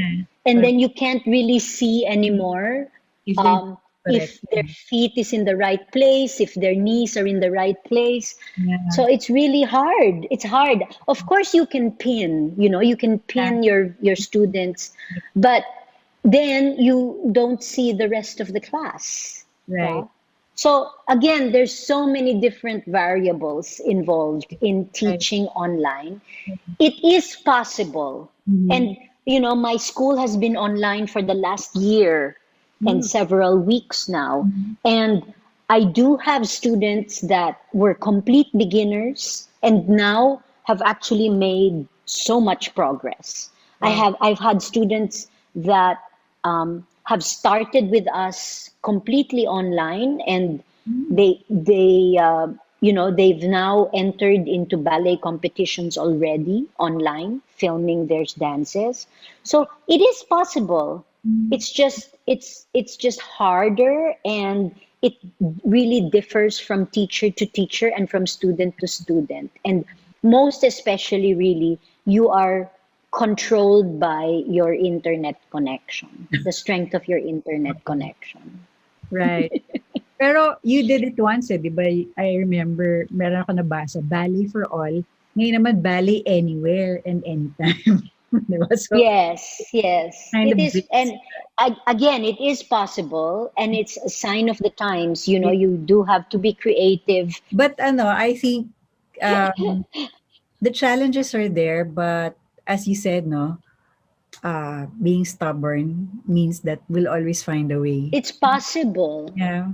and Correct. then you can't really see anymore If they um, correct. if their feet is in the right place, if their knees are in the right place. Yeah. So it's really hard. It's hard. Of course, you can pin, you can Yeah. pin your students, but then you don't see the rest of the class. Right. Yeah. So again, there's so many different variables involved in Right. teaching online. It is possible. Mm-hmm. And, my school has been online for the last year and Mm-hmm. several weeks now. And I do have students that were complete beginners and now have actually made so much progress. Wow. I've had students that have started with us completely online, and they've now entered into ballet competitions already online, filming their dances. So it is possible. It's just harder, and it really differs from teacher to teacher and from student to student. And most especially, really, you are controlled by your internet connection, the strength of your internet connection. Right. Pero you did it once di ba? I remember, meron ako nabasa, ballet for all. Ngayon naman, ballet anywhere and anytime. Di ba? So, Yes, yes, kind it of is. brings, And again, it is possible, and it's a sign of the times. You do have to be creative. but I think um, the challenges are there, but as you said, no, being stubborn means that we'll always find a way. It's possible. Yeah.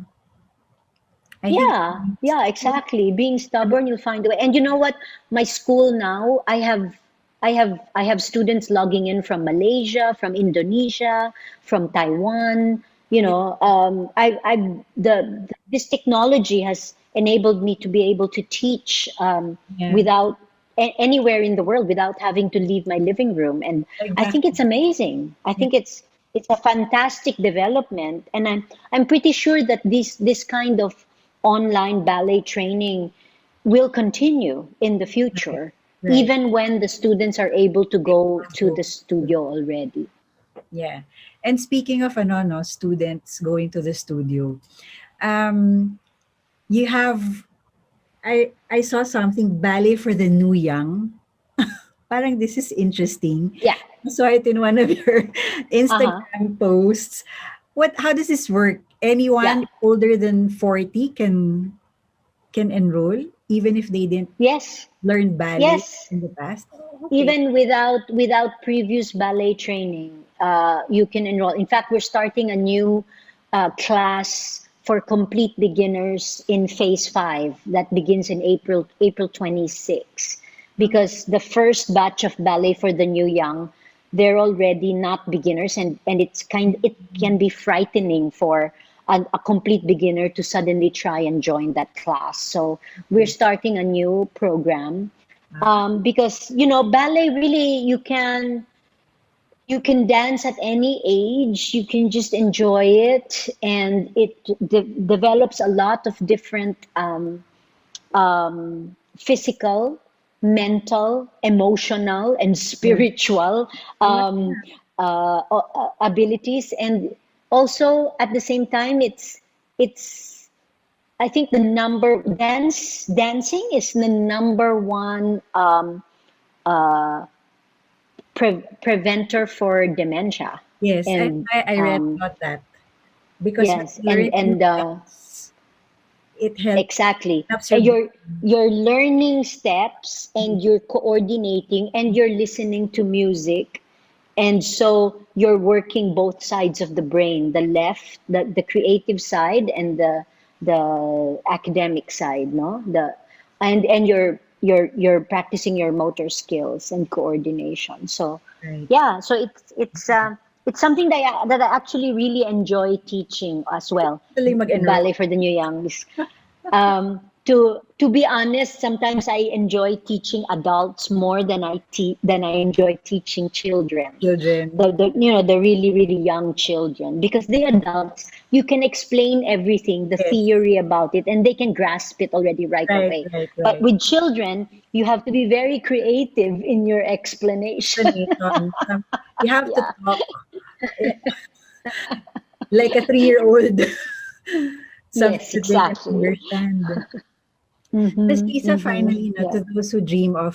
I think Yeah, yeah, exactly. Being stubborn, you'll find a way. And you know what? My school now, I have students logging in from Malaysia, from Indonesia, from Taiwan. This technology has enabled me to be able to teach yeah, without anywhere in the world without having to leave my living room. And I think exactly. it's amazing. I Yeah, think it's a fantastic development, and I'm pretty sure that this kind of online ballet training will continue in the future, right. even when the students are able to go to So, the studio already. yeah. And speaking of no, students going to the studio, um, you have I saw something ballet for the new young. Parang this is interesting. Yeah. I saw it in one of your Uh-huh. Instagram posts. How does this work? Yeah. Anyone older than 40 can enroll even if they didn't Yes. learn ballet Yes. in the past? Oh, okay. Even without previous ballet training, you can enroll. In fact, we're starting a new class for complete beginners in phase 5 that begins in April 26, because the first batch of ballet for the new young, they're already not beginners, and it can be frightening for a complete beginner to suddenly try and join that class. So we're starting a new program, because ballet, really, you can dance at any age. You can just enjoy it, and it develops a lot of different physical, mental, emotional, and Yeah. spiritual abilities. And also at the same time, it's I think dancing is the number one preventer for dementia. Yes, And I read about that because when yes, you and learn to and dance, it exactly. helps your And brain. you're learning steps, and you're coordinating, and you're listening to music. And so you're working both sides of the brain, the left, the creative side, and the academic side, no? And you're you're practicing your motor skills and coordination. So Right. yeah, so it's something that I actually really enjoy teaching as well. Tuloy Ballet mag-enroll. for the new youngs. To be honest, sometimes I enjoy teaching adults more than I enjoy teaching children. Children. The really young children, because the adults, you can explain everything, the Yes. theory about it, and they can grasp it already right Right, away. right, But right. with children, you have to be very creative in your explanation. Explanation. You have to Yeah. talk like a 3-year-old. Something Yes, that they can exactly. understand. Miss Mm-hmm, Lisa, mm-hmm. finally, Yeah. to those who dream of,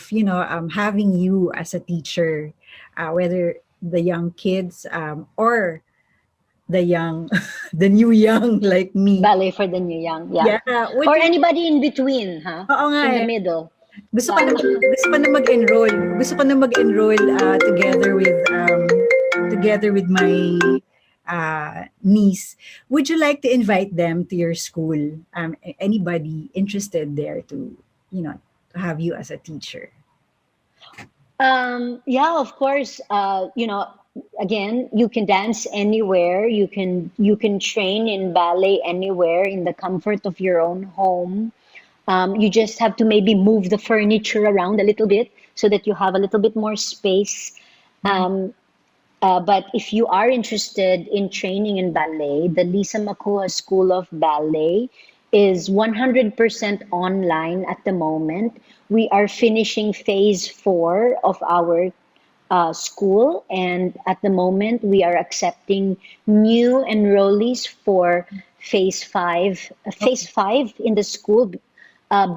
having you as a teacher, whether the young kids, or the young, the new young like me. Ballet for the new young. Yeah. Yeah, would Or you? anybody in between, huh? Oo nga In the eh. middle. Gusto ko Yeah. na mag-enroll. Gusto ko na mag-enroll together with my niece. Would you like to invite them to your school? Anybody interested there to have you as a teacher? Yeah, of course. Again, you can dance anywhere. You can train in ballet anywhere in the comfort of your own home. You just have to maybe move the furniture around a little bit so that you have a little bit more space. Mhm. But if you are interested in training in ballet, the Lisa Macuja School of Ballet is 100% online at the moment. We are finishing phase 4 of our school, and at the moment we are accepting new enrollees for phase 5. Phase 5 in the school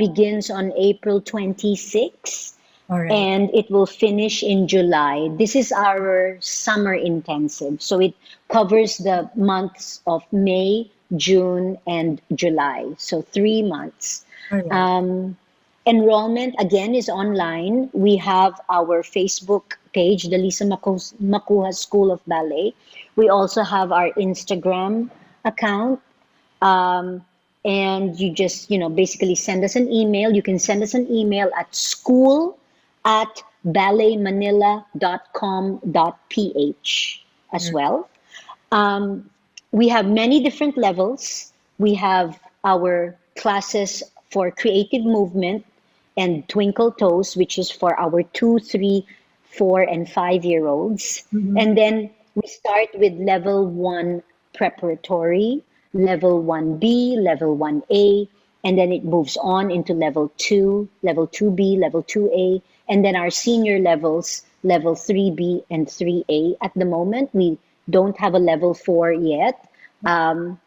begins on April 26th, All right. and it will finish in July. This is our summer intensive. So it covers the months of May, June, and July. So 3 months. All right. Um, Enrollment again is online. We have our Facebook page, the Lisa Macuja School of Ballet. We also have our Instagram account. Um, and you just, basically send us an email. You can send us an email at school@balletmanila.com.ph as All well. Um, we have many different levels. We have our classes for creative movement and twinkle toes, which is for our 2, 3, 4, and 5 year olds. right. And then we start with level 1 preparatory, level 1B, level 1A, and then it moves on into level 2, level 2B, level 2A, and then our senior levels, level 3B and 3A. At the moment, we don't have a level 4 yet. Um,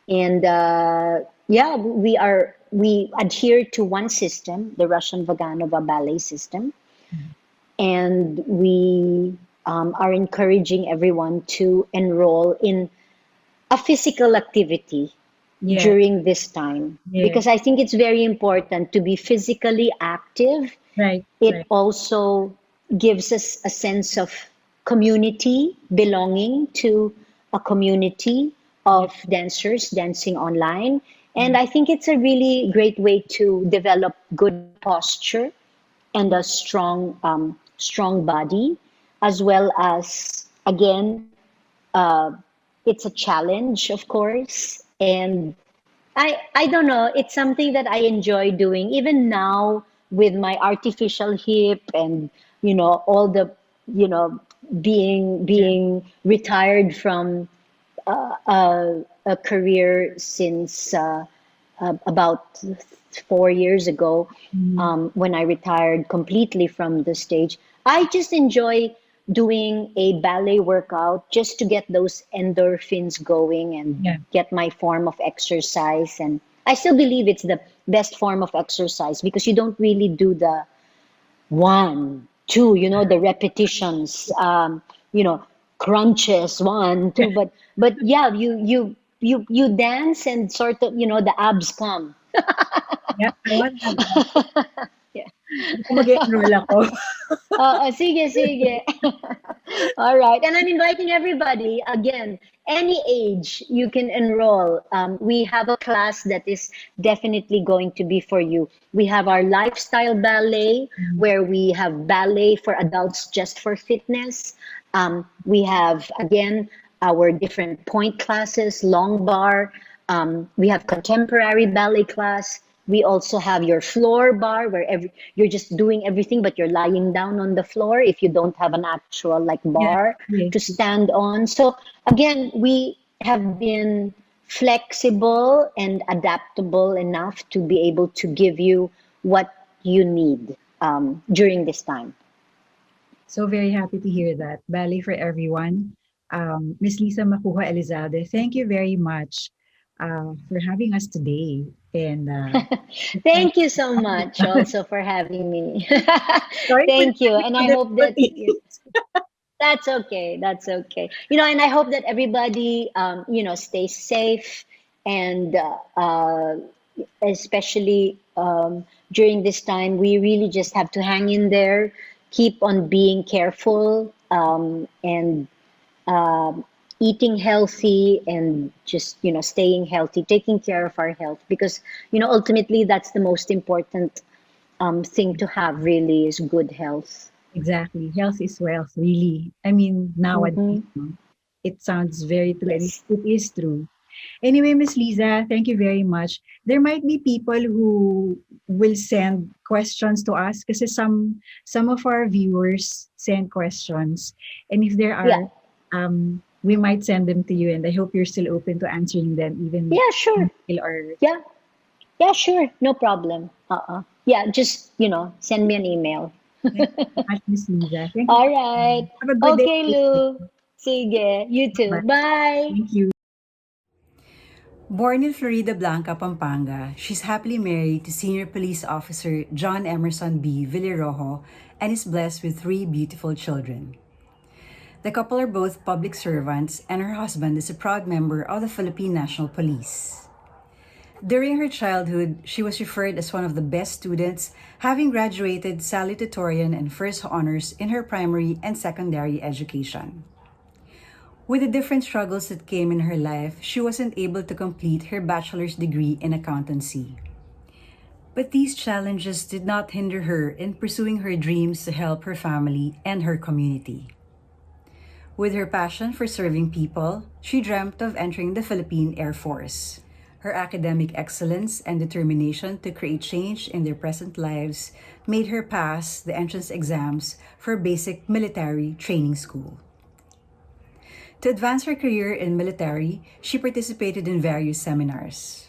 and yeah, we adhere to one system, the Russian Vaganova ballet system, and we are encouraging everyone to enroll in a physical activity Yeah. during this time, Yes. because I think it's very important to be physically active. Right. It Right. also gives us a sense of community, belonging to a community Yeah. of dancers dancing online. And I think it's a really great way to develop good posture and a strong body, as well as, again, uh, it's a challenge, of course. And I don't know, it's something that I enjoy doing even now with my artificial hip, and all the you know Yeah. being retired from a career since about 4 years ago, Mhm. when I retired completely from the stage. I just enjoy doing a ballet workout just to get those endorphins going and Yeah. get my form of exercise. And I still believe it's the best form of exercise, because you don't really do the one, two, the repetitions, crunches, one, Yeah. two, but yeah, you dance and sort of, the abs come. Yeah. I want that. Yeah. Mag-enroll ako. Sige, sige. All right. And I'm inviting everybody, again, any age you can enroll. We have a class that is definitely going to be for you. We have our lifestyle ballet, where we have ballet for adults just for fitness. We have, again, our different point classes, long bar. We have contemporary ballet class. We also have your floor bar where you're just doing everything, but you're lying down on the floor if you don't have an actual like Yeah. bar Yes. to stand on. So again, we have been flexible and adaptable enough to be able to give you what you need during this time. So very happy to hear that. Ballet for everyone. Miss Lisa Macuja-Elizalde, thank you very much for having us today. And Thank you so much also for having me. sorry for Thank you. And I the hope that that's okay. That's okay. And I hope that everybody, stays safe and especially during this time, we really just have to hang in there, keep on being careful, and eating healthy and just, staying healthy, taking care of our health because, ultimately that's the most important thing to have really is good health. exactly. Health is wealth, really. I mean, nowadays, Hmm. it sounds very true and Yes. it is true. Anyway, Miss Lisa, thank you very much. There might be people who will send questions to us because some of our viewers send questions. And if there Yeah. are, we might send them to you and I hope you're still open to answering them even Yeah, sure. or Yeah. Yeah, sure. No problem. Yeah, just, send me an email. thank you so much, Miss Lisa. Thank you. All right. Have a good Okay, day. Lou. Sige. You too. Bye. Bye. Thank you. Born in Florida Blanca, Pampanga, she's happily married to Senior Police Officer John Emerson B. Villarojo and is blessed with 3 beautiful children. The couple are both public servants, and her husband is a proud member of the Philippine National Police. During her childhood, she was referred as one of the best students, having graduated salutatorian and first honors in her primary and secondary education. With the different struggles that came in her life, she wasn't able to complete her bachelor's degree in accountancy. But these challenges did not hinder her in pursuing her dreams to help her family and her community. With her passion for serving people, she dreamt of entering the Philippine Air Force. Her academic excellence and determination to create change in their present lives made her pass the entrance exams for basic military training school. To advance her career in military, she participated in various seminars.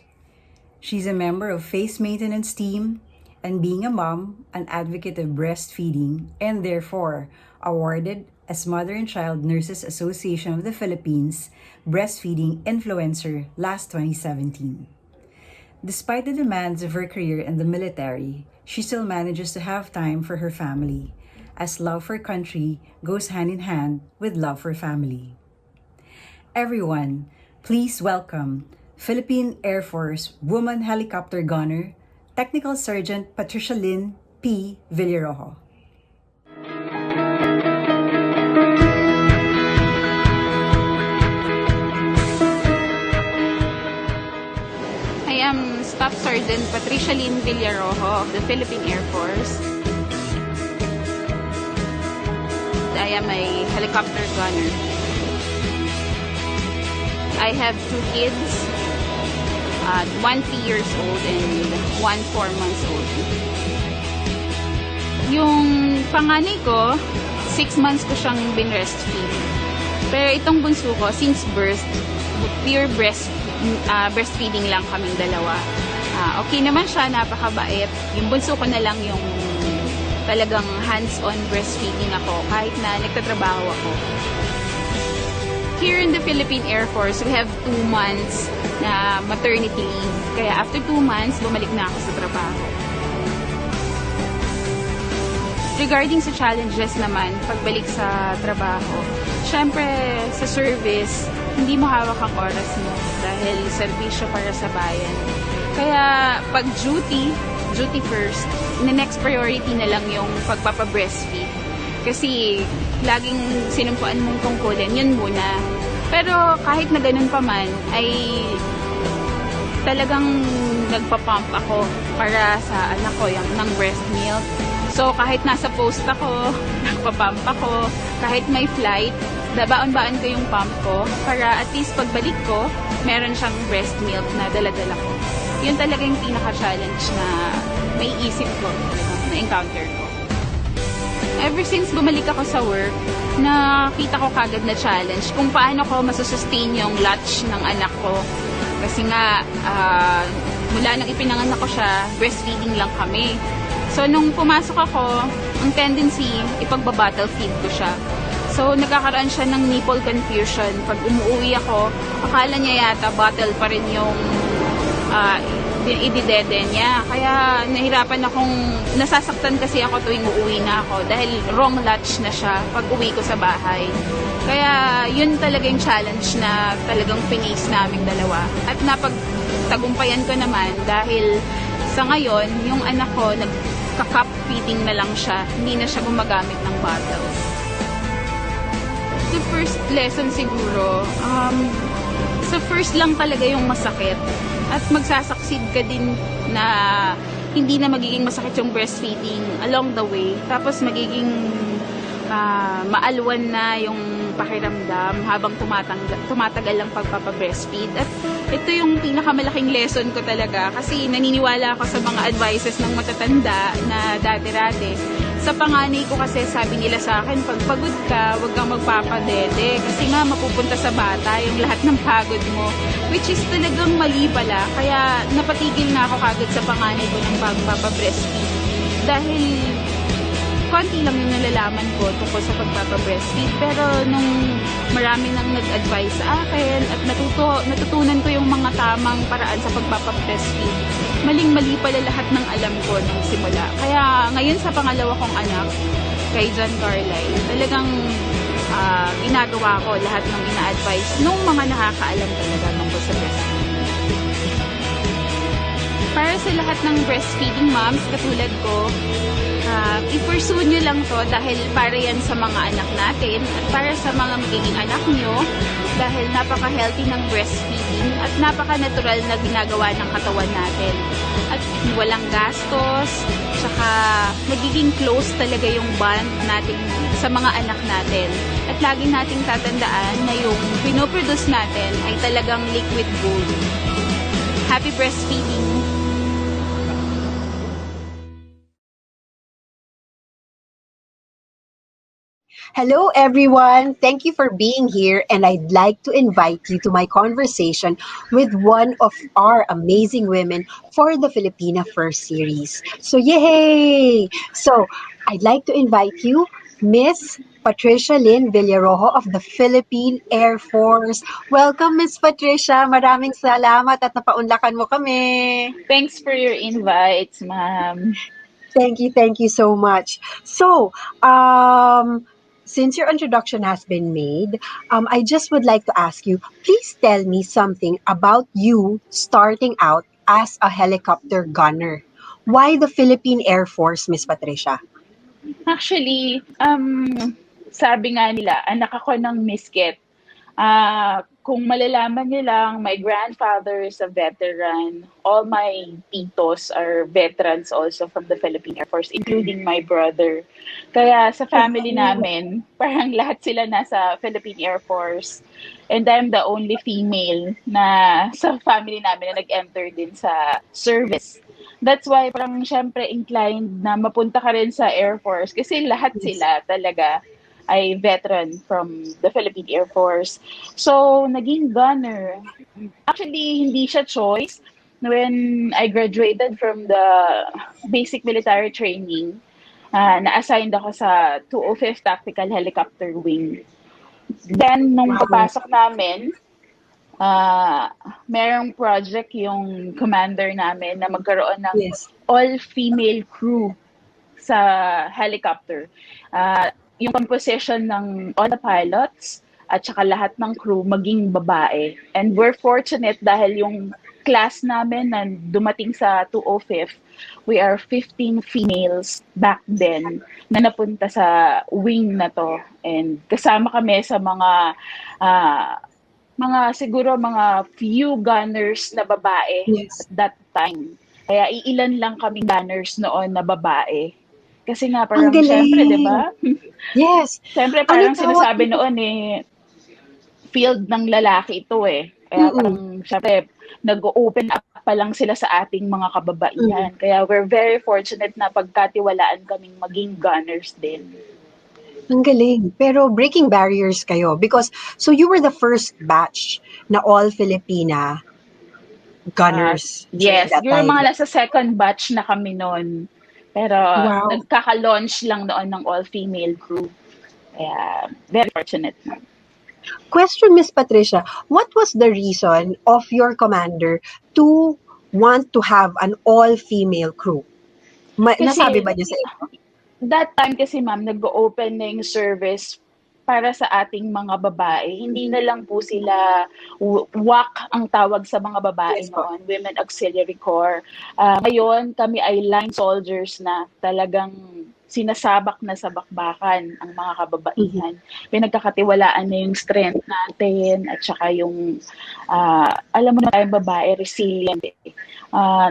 She's a member of Face Maintenance Team, and being a mom, an advocate of breastfeeding, and therefore awarded as Mother and Child Nurses Association of the Philippines Breastfeeding Influencer last 2017. Despite the demands of her career in the military, she still manages to have time for her family, as love for country goes hand in hand with love for family. Everyone, please welcome Philippine Air Force Woman Helicopter Gunner, Technical Sergeant Patricia Lynn P. Villarojo. I am Staff Sergeant Patricia Lynn Villarojo of the Philippine Air Force. I am a helicopter gunner. I have 2 kids, 1 3 years old and 1 4 months old. Yung panganay ko, 6 months ko siyang binrestfeed. Pero itong bunso ko, since birth, pure breastfeeding lang kaming dalawa. Okay naman siya, napakabait. Yung bunso ko na lang yung talagang hands-on breastfeeding ako kahit na nagtatrabaho ako. Here in the Philippine Air Force, we have 2 months na maternity leave. Kaya after 2 months, bumalik na ako sa trabaho. Regarding sa challenges naman, pagbalik sa trabaho, syempre sa service, hindi mo hawak ang oras mo dahil serbisyo para sa bayan. Kaya pag duty first, the next priority na lang yung pagpapa-breastfeed. Kasi laging sinumpuan mong tungkulin, yun muna. Pero kahit na ganun pa man, ay talagang nagpa-pump ako para sa anak ko yung ng breast milk. So kahit nasa post ako, nagpa-pump ako, kahit may flight, baon-baon ko yung pump ko para at least pagbalik ko, meron siyang breast milk na dala-dala ko. Yun talaga yung pinaka-challenge na may isip ko, na-encounter ko. Ever since bumalik ako sa work, nakita ko kagad na challenge kung paano ko masusustain yung latch ng anak ko. Kasi nga, mula nang ipinanganak ko siya, breastfeeding lang kami. So, nung pumasok ako, ang tendency, ipagbabattle feed ko siya. So, nagkakaroon siya ng nipple confusion. Pag umuwi ako, akala niya yata bottle pa rin yung ididede niya. Kaya nahirapan akong, nasasaktan kasi ako tuwing uuwi na ako dahil wrong latch na siya pag uwi ko sa bahay. Kaya yun talaga yung challenge na talagang face naming dalawa. At napagtagumpayan ko naman dahil sa ngayon, yung anak ko, nagka-cup feeding na lang siya. Hindi na siya gumagamit ng bottles. The first lesson siguro, sa first lang talaga yung masakit. At magsasucceed ka din na hindi na magiging masakit yung breastfeeding along the way. Tapos magiging maalwan na yung pakiramdam habang tumatagal ang pagpapabreastfeed. At ito yung pinakamalaking lesson ko talaga kasi naniniwala ako sa mga advices ng matatanda na dati-rati. Sa panganay ko kasi sabi nila sa akin, pag pagod ka, huwag kang magpapadede kasi nga mapupunta sa bata yung lahat ng pagod mo, which is talagang mali pala. Kaya napatigil na ako kagad sa panganay ko ng pagpapabreastfeed dahil konti lang yung nalalaman ko tungkol sa pagpapabreastfeed. Pero nung marami nang nag-advise sa akin at natutunan ko yung mga tamang paraan sa pagpapabreastfeed, maling-mali pala lahat ng alam ko nung simula. Kaya ngayon sa pangalawa kong anak, kay John Carlyle, talagang ginagawa ko lahat ng ina-advise nung mga nakakaalam talaga tungkol sa breastfeeding. Para sa lahat ng breastfeeding moms katulad ko, i-pursue nyo lang to dahil para yan sa mga anak natin at para sa mga magiging anak nyo dahil napaka-healthy ng breastfeeding at napaka-natural na ginagawa ng katawan natin. At walang gastos, tsaka magiging close talaga yung bond natin sa mga anak natin. At lagi nating tatandaan na yung pinoproduce natin ay talagang liquid gold. Happy breastfeeding! Hello, everyone. Thank you for being here, and I'd like to invite you to my conversation with one of our amazing women for the Filipina First series. So, yay! So, I'd like to invite you, Miss Patricia Villarojo of the Philippine Air Force. Welcome, Miss Patricia. Maraming salamat at napaunlakan mo kami. Thanks for your invites, ma'am. Thank you so much. So, since your introduction has been made, I just would like to ask you, please tell me something about you starting out as a helicopter gunner. Why the Philippine Air Force, Miss Patricia? Actually, sabi nga nila, anak ako ng misket. Kung malalaman niyo lang, my grandfather is a veteran. All my titos are veterans also from the Philippine Air Force, including my brother. Kaya sa family namin, parang lahat sila nasa Philippine Air Force. And I'm the only female na sa family namin na nag-enter din sa service. That's why parang syempre inclined na mapunta ka rin sa Air Force kasi lahat sila talaga ay veteran from the Philippine Air Force. So, naging gunner. Actually, hindi siya choice. When I graduated from the basic military training, na-assigned ako sa 205th Tactical Helicopter Wing. Then, nung papasok namin, merong project yung commander namin na magkaroon ng all-female crew sa helicopter. Yung composition ng all the pilots at saka lahat ng crew maging babae. And we're fortunate dahil yung class namin na dumating sa 205th we are 15 females back then na napunta sa wing na to. And kasama kami sa mga siguro mga few gunners na babae Yes. at that time. Kaya iilan lang kaming gunners noon na babae. Kasi nga Ang parang syempre, 'di galing. ba? Yes. Syempre parang Anong tawag sinasabi dito? noon field ng lalaki ito eh. Kaya Mm-mm. parang syempre nag-open up pa lang sila sa ating mga kababaihan. Mm. Kaya we're very fortunate na pagkatiwalaan kaming maging gunners din. Ang galing. Pero breaking barriers kayo because so you were the first batch na all Filipina gunners during Yes, that siguro time. mga nasa second batch na kami noon. Pero Wow. nagkaka-launch lang noon ng all-female crew. Kaya very fortunate na. Question, Miss Patricia, what was the reason of your commander to want to have an all-female crew? Nasabi Kasi ba niya sa inyo? that time kasi ma'am, nag-open na yung service para sa ating mga babae. Hindi na lang po sila WAC ang tawag sa mga babae Yes po. noon, Women Auxiliary Corps. Ngayon, kami ay line soldiers na talagang sinasabak na sa bakbakan ang mga kababaihan. Pinagkakatiwalaan na yung strength natin at saka yung, alam mo na tayong babae, resilient.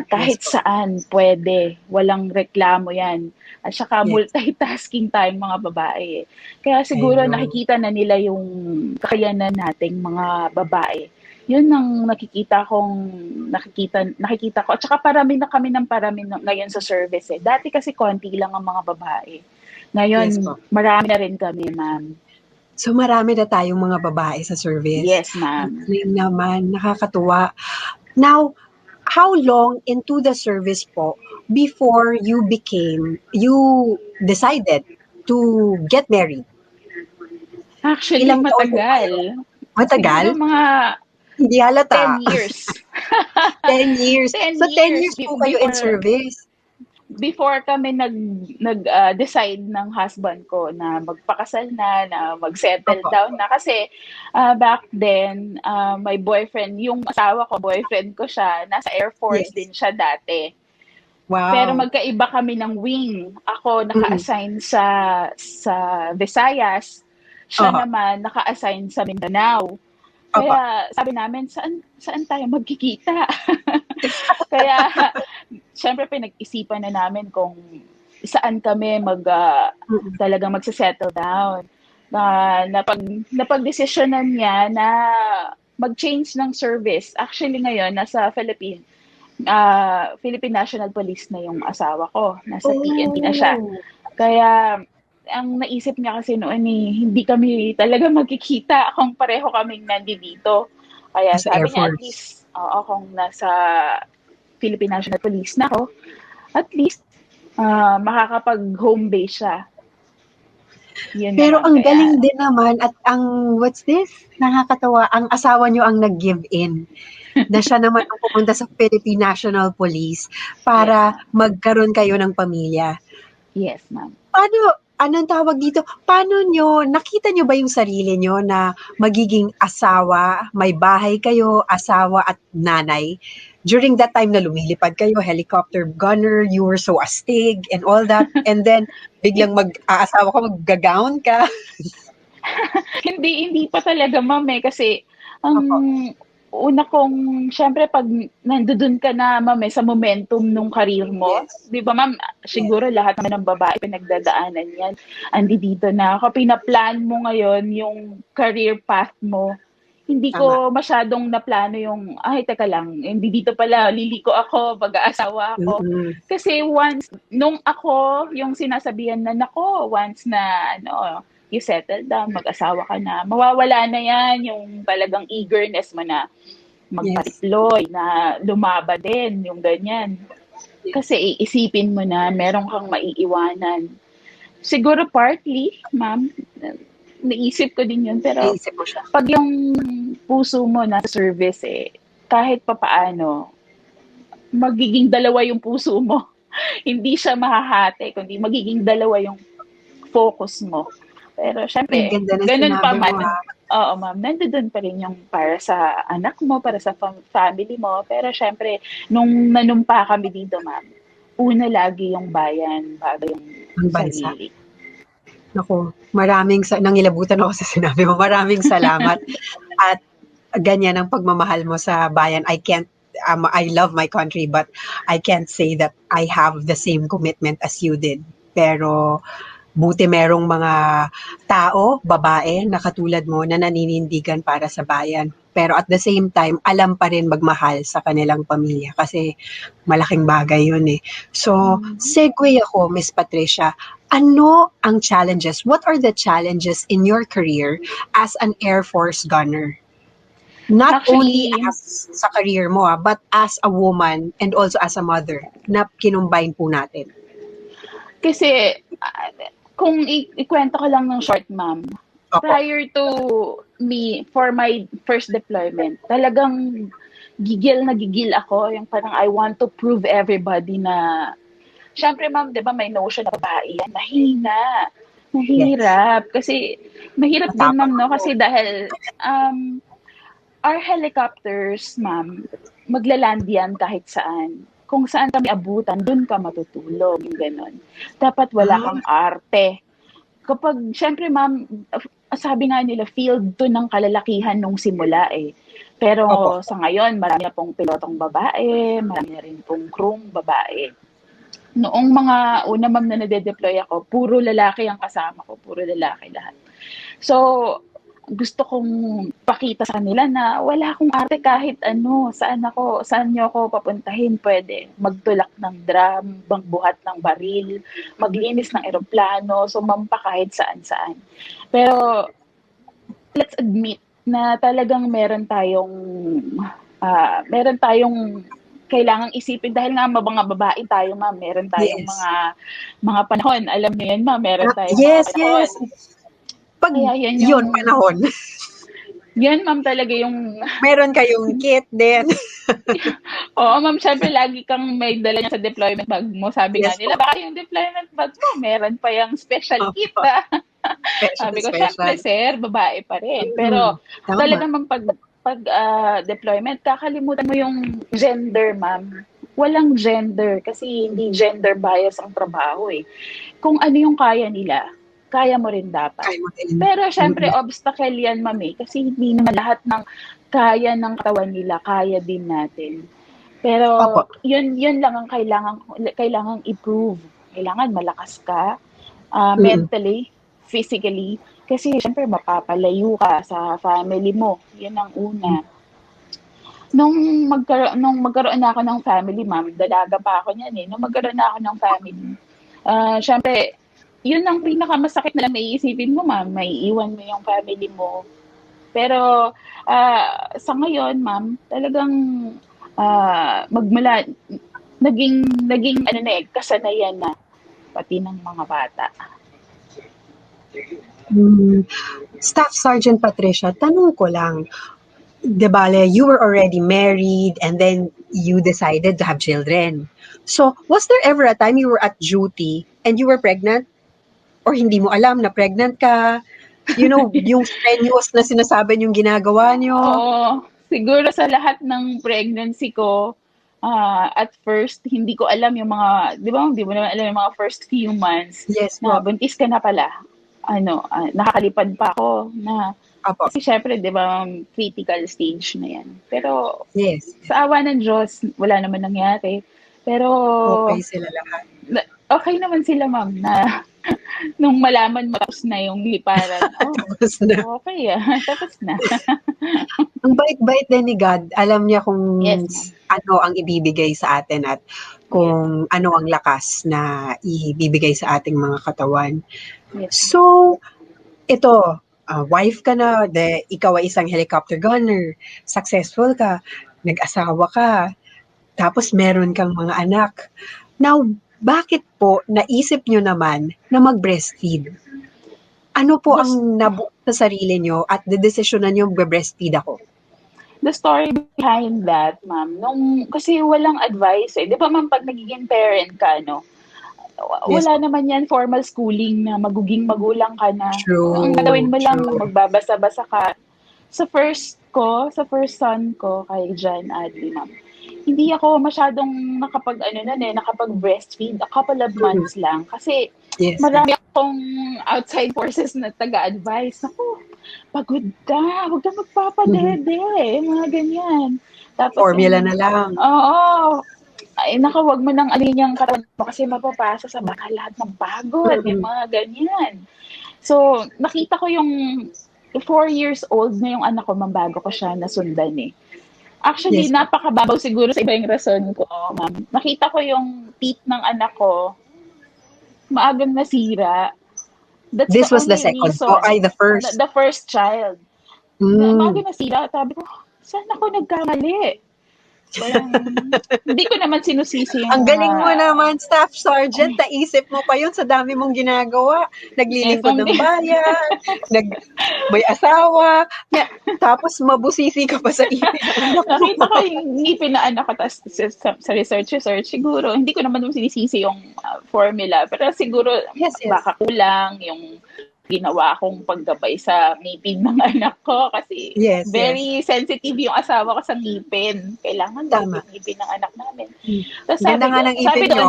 Kahit Yes po. saan pwede, walang reklamo yan. At saka Yes. multitasking tayong mga babae. Kaya siguro I know. nakikita na nila yung kakayanan nating mga babae. Yun ang nakikita ko. At saka parami na kami ng parami ngayon sa service eh. Dati kasi konti lang ang mga babae. Ngayon, Yes po. marami na rin kami, ma'am. So marami na tayong mga babae sa service. Yes, ma'am. Ang galing naman, nakakatuwa. Now, how long into the service po before you decided to get married? Actually, Ilang taon po kayo? matagal. Matagal? Siguro mga Hindi halata. 10 years. 10 years. 10 So 10 years years po kayo in before service. before kami decide ng husband ko na magpakasal na mag-settle Opo. down na kasi back then my boyfriend, yung asawa ko, boyfriend ko siya, nasa Air Force Yes. din siya dati. Wow. Pero magkaiba kami ng wing. Ako naka-assign sa Visayas, siya Oho. naman naka-assign sa Mindanao. Opo. Kaya sabi namin, saan tayo magkikita? Kaya, syempre pinag-isipan na namin kung saan kami talagang magse-settle down. Napag-desisyonan niya na mag-change ng service. Actually ngayon, nasa Philippine National Police na yung asawa ko. Nasa PNP na siya. Kaya, ang naisip niya kasi noon hindi kami talaga magkikita kung pareho kaming nandito. Kaya Sa sabi Air niya, at Force. least, kung nasa Philippine National Police na ako, at least, makakapag-home base siya. Yun Pero naman, ang kaya, galing din naman at what's this? Nakakatawa, ang asawa niyo ang nag-give in. Na siya naman ang pumunta sa Philippine National Police para magkaroon kayo ng pamilya. yes, ma'am. Anong tawag dito? Nakita nyo ba yung sarili nyo na magiging asawa, may bahay kayo, asawa at nanay? During that time na lumilipad kayo, helicopter gunner, you were so astig and all that. And then, biglang mag-aasawa ka, mag-gown ka. Hindi pa talaga, ma'am, kasi Opo. una kong, syempre pag nandoon ka na, ma'am, sa momentum nung career mo, Yes. di ba, ma'am, siguro lahat naman ng babae pinagdadaanan yan. Andi dito na ako, pinaplan mo ngayon yung career path mo. Hindi ko masyadong naplano yung, teka lang, hindi dito pala, liliko ako, pag-aasawa ako. Kasi once, nung ako, yung sinasabihan na, nako, once na, you settle down, mag-asawa ka na, mawawala na yan, yung talagang eagerness mo na magpa-deploy, na lumaban din, yung ganyan. Kasi iisipin mo na meron kang maiiwanan. Siguro partly, ma'am, naisip ko din yun, pero Naisip mo siya. pag yung puso mo na service, kahit papaano, magiging dalawa yung puso mo. Hindi siya mahahati, kundi magiging dalawa yung focus mo. Pero Ang syempre, ganda ng ganun pa sinabi man. mo, ha? Oo, ma'am. Nandun pa rin yung para sa anak mo, para sa family mo. Pero syempre, nung nanumpa kami dito, ma'am, una lagi yung bayan bago yung Ang bansa. sarili. Naku, nangilabutan ako sa sinabi mo. Maraming salamat. At ganyan ang pagmamahal mo sa bayan. I love my country, but I can't say that I have the same commitment as you did. Pero buti merong mga tao, babae, na katulad mo na naninindigan para sa bayan. Pero at the same time, alam pa rin magmahal sa kanilang pamilya kasi malaking bagay yun eh. So, segue ako, Miss Patricia. Ano ang challenges? What are the challenges in your career as an Air Force gunner? Not only Actually, as sa career mo, but as a woman and also as a mother na kinumbine po natin. kasi kung ikwento ko lang ng short, ma'am, Opo. prior to me, for my first deployment, talagang gigil na gigil ako. Yung parang I want to prove everybody na, syempre ma'am, di ba may notion na babae yan, mahina, mahirap. Kasi, mahirap din ma'am, no? Kasi dahil, our helicopters, ma'am, maglaland yan kahit saan. Kung saan kami abutan, dun ka matutulog, yung ganon. Dapat wala kang arte. Kapag, syempre ma'am, sabi nga nila, field to ng kalalakihan nung simula eh. Pero Opo. sa ngayon, marami na pong pilotong babae, marami na rin pong crewng babae. Noong mga una ma'am na nade-deploy ako, puro lalaki ang kasama ko, puro lalaki lahat. So, gusto kong pakita sa kanila na wala akong arte kahit ano, saan niyo ako papuntahin, pwede magtulak ng drum, magbuhat ng baril, maglinis ng eroplano, sumampa kahit saan-saan. Pero let's admit na talagang meron tayong kailangang isipin dahil nga mga babae tayo, ma'am, meron tayong Yes. mga panahon, alam niyo yan, ma'am, meron tayong Yes, mga panahon. yes. Pag Kaya yan yun, panahon. Yan, ma'am, talaga yung Meron kayong kit din. oo, ma'am, syempre lagi kang may dala niya sa deployment bag mo. Sabi nga Yes nila, po. baka yung deployment bag mo, meron pa yung special Opo. kit. Sabi ko, Special. syempre, sir, babae pa rin. Pero Tama. talagang ma'am, pag deployment, kakalimutan mo yung gender, ma'am. Walang gender kasi hindi gender bias ang trabaho eh. Kung ano yung kaya nila, kaya mo rin dapat. Kaya mo din. Pero syempre, obstacle yan, ma'am, eh, kasi hindi naman lahat ng kaya ng katawan nila, kaya din natin. Pero Opo. yun lang ang kailangang i-prove. Kailangan malakas ka, mentally, physically, kasi syempre mapapalayo ka sa family mo. Yan ang una. Nung magkaroon na ako ng family, ma'am, dalaga pa ako niyan eh. Nung magkaroon na ako ng family, syempre, yun ang pinakamasakit na lang may iisipin mo, ma'am. May iwan mo yung family mo. Pero sa ngayon, ma'am, talagang magmula, naging kasanayan na pati ng mga bata. Staff Sergeant Patricia, tanong ko lang, de bale, you were already married and then you decided to have children. So, was there ever a time you were at duty and you were pregnant? Or hindi mo alam na pregnant ka? You know, yung strenuous na sinasabi yung ginagawa nyo? Oo, siguro sa lahat ng pregnancy ko, at first, hindi ko alam yung mga, di ba, hindi mo naman alam yung mga first few months Yes na po. buntis ka na pala. Nakakalipad pa ako na, Apo. kasi syempre, di ba, critical stage na yan. Pero, Yes. sa awa ng Diyos, wala naman nangyari. Pero, Okay sila lahat. okay naman sila, ma'am, na nung malaman mo tapos na yung liparan, Tapos na. okay tapos na. Ang bait-bait din ni God. Alam niya kung Yes, ano ang ibibigay sa atin at kung ano ang lakas na ibibigay sa ating mga katawan. Yes. So, ito, wife ka na, ikaw ay isang helicopter gunner, successful ka, nag-asawa ka, tapos meron kang mga anak. Now, bakit po naisip nyo naman na mag-breastfeed? Ano po ang nabuo sa sarili nyo at the-desisyonan nyo mag-breastfeed ako? The story behind that, ma'am, kasi walang advice eh. Di ba, ma'am, pag nagiging parent ka, wala naman yan formal schooling na maguging magulang ka na. True. Ang gagawin mo lang, magbabasa-basa ka. Sa first son ko, kay John Adley, ma'am, hindi ako masyadong nakapag-breastfeed. A couple of months lang. Kasi Yes, yes. marami akong outside forces na taga-advise. Naku, pagod ka, huwag ka magpapadede. Mga ganyan. Tapos Formula na lang. oo, ay naku, wag mo nang alin yung katawan mo kasi mapapasa sa baka lahat ng pagod. Yung mga ganyan. So, nakita ko yung 4 years old na yung anak ko, bago ko siya nasundan eh. Actually, Yes, ma'am. napakababaw siguro sa iba yung rason ko, ma'am. Nakita ko yung teeth ng anak ko, maagang nasira. That's the This was the only second. reason. Oh, the first. The first child. Mm. Maagang nasira. Sabi ko, saan ako nagkamali? Parang, hindi ko naman sinusisi yung Ang mga, galing mo naman, Staff Sergeant. Naisip mo pa yun sa dami mong ginagawa. yes, Naglilingkod ma'am. ng bayan, may asawa, tapos mabusisi ka pa sa ipin ng anak mo. Nakita ko yung ngipin na anak ko, tapos sa research, siguro, hindi ko naman sinisisi yung formula, pero siguro Yes, yes. baka kulang yung ginawa kong paggabay sa ngipin ng anak ko kasi Yes, very sensitive yung asawa ko sa ngipin. Kailangan Tama. yung ngipin ng anak namin. Mm. Tapos Ganda nga ng ipin nyo.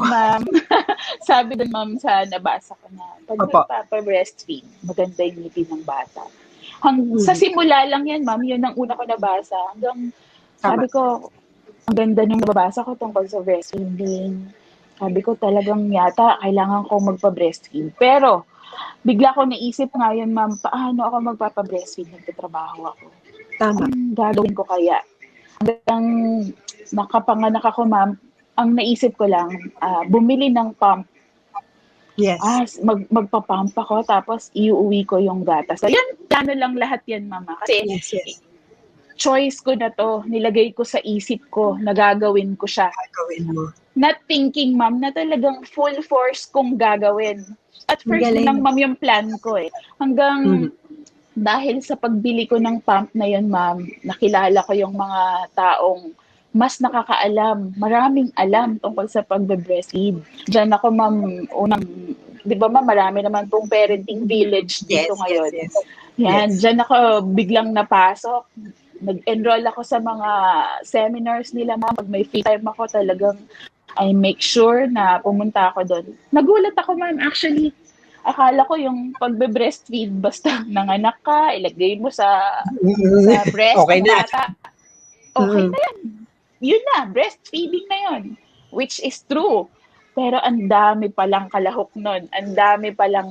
sabi doon ma'am sa nabasa ko na pag Opo. nagpapa-breastfeed, maganda yung ngipin ng bata. Sa simula lang yan, ma'am, yun ang una ko nabasa. Hanggang sabi ko, ang ganda nung nababasa ko tungkol sa breastfeeding. Sabi ko talagang yata kailangan kong magpa-breastfeed. Pero bigla ko naisip ngayon, ma'am, paano ako magpapa-breastfeed? Nagtatrabaho ako. Tama. Ang gagawin ko kaya? Hanggang nakapanganak ako, ma'am, ang naisip ko lang, bumili ng pump. Yes. Magpapump ako, tapos iuwi ko yung gatas. So, yan, plano lang lahat yan, mama. Kasi Yes, yes. choice ko na to, nilagay ko sa isip ko, nagagawin ko siya. Gagawin mo. Not thinking, ma'am, na talagang full force kong gagawin. At first Galing. lang, ma'am, yung plan ko eh. Hanggang dahil sa pagbili ko ng pump na yun, ma'am, nakilala ko yung mga taong mas nakakaalam, maraming alam tungkol sa pagbe-breastfeed. Diyan ako, ma'am, di ba ma'am, marami naman pong parenting village dito ngayon. Yes. Yan, diyan ako biglang napasok. Nag-enroll ako sa mga seminars nila, ma'am. Pag may free time ako, talagang I make sure na pumunta ako doon. Nagulat ako, ma'am, actually. Akala ko yung pagbe-breastfeed, basta nanganak ka, ilagay mo sa breast Okay ng na. bata. Okay na yan. Yun na, breastfeeding na yun. Which is true. Pero ang dami palang kalahok nun. Ang dami palang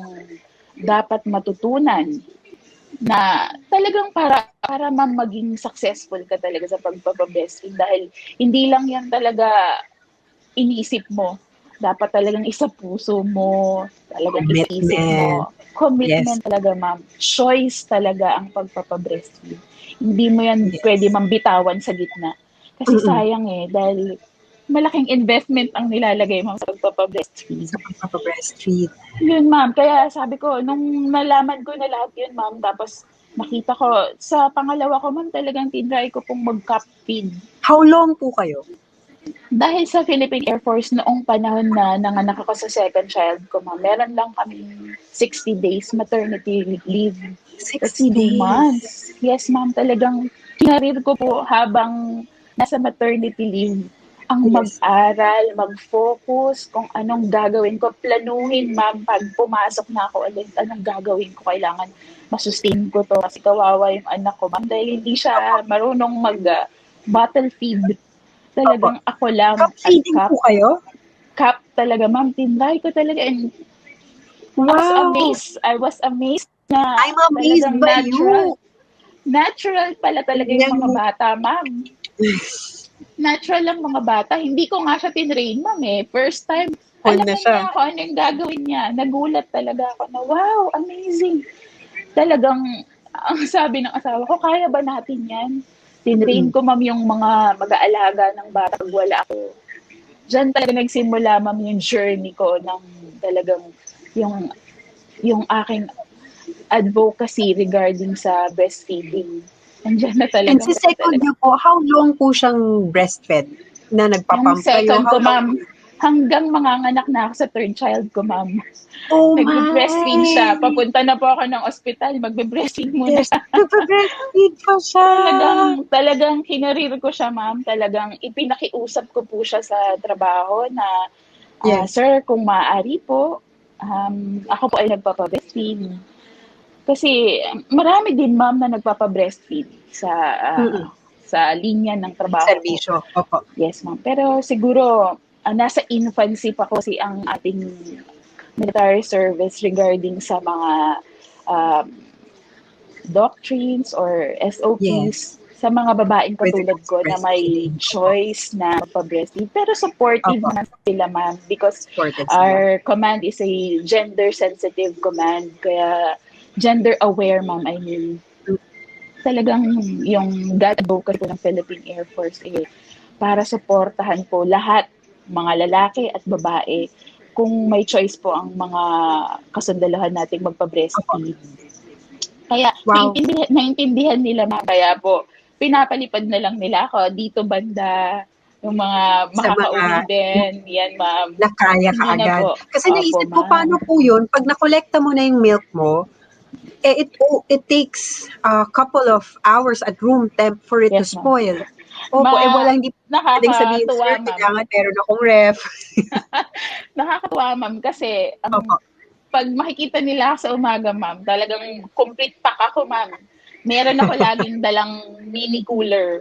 dapat matutunan na talagang para ma'am maging successful ka talaga sa pagpapabreastfeed. Dahil hindi lang yan talaga iniisip mo. Dapat talagang isa puso mo, talagang isip mo. Commitment talaga, ma'am. Choice talaga ang pagpapabreastfeed. Hindi mo yan pwede mambitawan sa gitna. Kasi sayang eh, dahil malaking investment ang nilalagay mo sa pagpapabreastfeed. Yun, ma'am. Kaya sabi ko, nung nalaman ko na lahat yun, ma'am, tapos nakita ko, sa pangalawa ko, ma'am, talagang tinry ko pong mag-cup feed. How long po kayo? Dahil sa Philippine Air Force, noong panahon na nanganak ako sa second child ko, ma'am, meron lang kami 60 days maternity leave. 60 days. Months. Yes, ma'am, talagang kinarir ko po habang nasa maternity leave ang mag-aral, mag-focus kung anong gagawin ko. Planuhin, ma'am, pag pumasok na ako ulit, anong gagawin ko. Kailangan masustain ko to. Kasi kawawa yung anak ko, ma'am, dahil hindi siya marunong mag-bottle feed. Talagang ako lang. Cup feeding po kayo? Cup talaga, ma'am. Tinry ko talaga. And I was amazed na I'm amazed by you. Natural pala talaga yung mga bata, ma'am. Natural lang mga bata. Hindi ko nga siya tinrain, ma'am eh. First time, alam na niya ako ano yung gagawin niya. Nagulat talaga ako na, wow, amazing. Talagang, ang sabi ng asawa ko, kaya ba natin yan? Tinrain ko, ma'am, yung mga mag-aalaga ng bata pag wala ako. Diyan talaga nagsimula, ma'am, yung journey ko ng talagang yung aking advocacy regarding sa breastfeeding. Andiyan na talaga. And sa second niyo po, how long po siyang breastfed na nagpapump kayo? Yung second ko, ma'am, hanggang manganganak na ako sa third child ko, ma'am. Oh Nagbe-breastfeed siya. my! Papunta na po ako ng ospital, magbe-breastfeed muna Yes, siya. nagpa-breastfeed pa siya. Talagang hinarir ko siya, ma'am. Talagang ipinakiusap ko po siya sa trabaho na, Yes. sir, kung maaari po, ako po ay nagpapa-breastfeed. Kasi marami din, ma'am, na nagpapa-breastfeed Mm-mm. sa linya ng trabaho ko. Serbisyo. Opo. Yes, ma'am. Pero siguro, nasa infancy pa kasi ang ating military service regarding sa mga um, doctrines or SOPs Yes. sa mga babaeng With katulad regards to ko na may breastfeeding. Opo. choice na magpa-breastfeed. Pero supportive Opo. naman sila, ma'am, because Supported sila. our command is a gender-sensitive command. Kaya gender-aware, ma'am, I mean. Talagang yung God advocate po ng Philippine Air Force para suportahan po lahat, mga lalaki at babae, kung may choice po ang mga kasundalohan nating Opo. magpa-breastfeed. Kaya Wow. naintindihan nila, ma'am. Kaya po, pinapalipad na lang nila ako dito banda, yung mga Sa mga makakauwi din. Yan, ma'am. na kaya ka Hindi na agad. po. Kasi Opo, naisip ko, ma'am. paano po yun, pag nakolekta mo na yung milk mo, it takes a couple of hours at room temp for it to Yes, ma'am. spoil. Opo, wala, hindi pwedeng sabihin, Nakakatuwa, sir, ma'am. kailangan meron akong ref. Nakakatuwa, ma'am, kasi Opo. pag makikita nila sa umaga, ma'am, talagang complete pack ako, ma'am. Meron ako laging dalang mini cooler.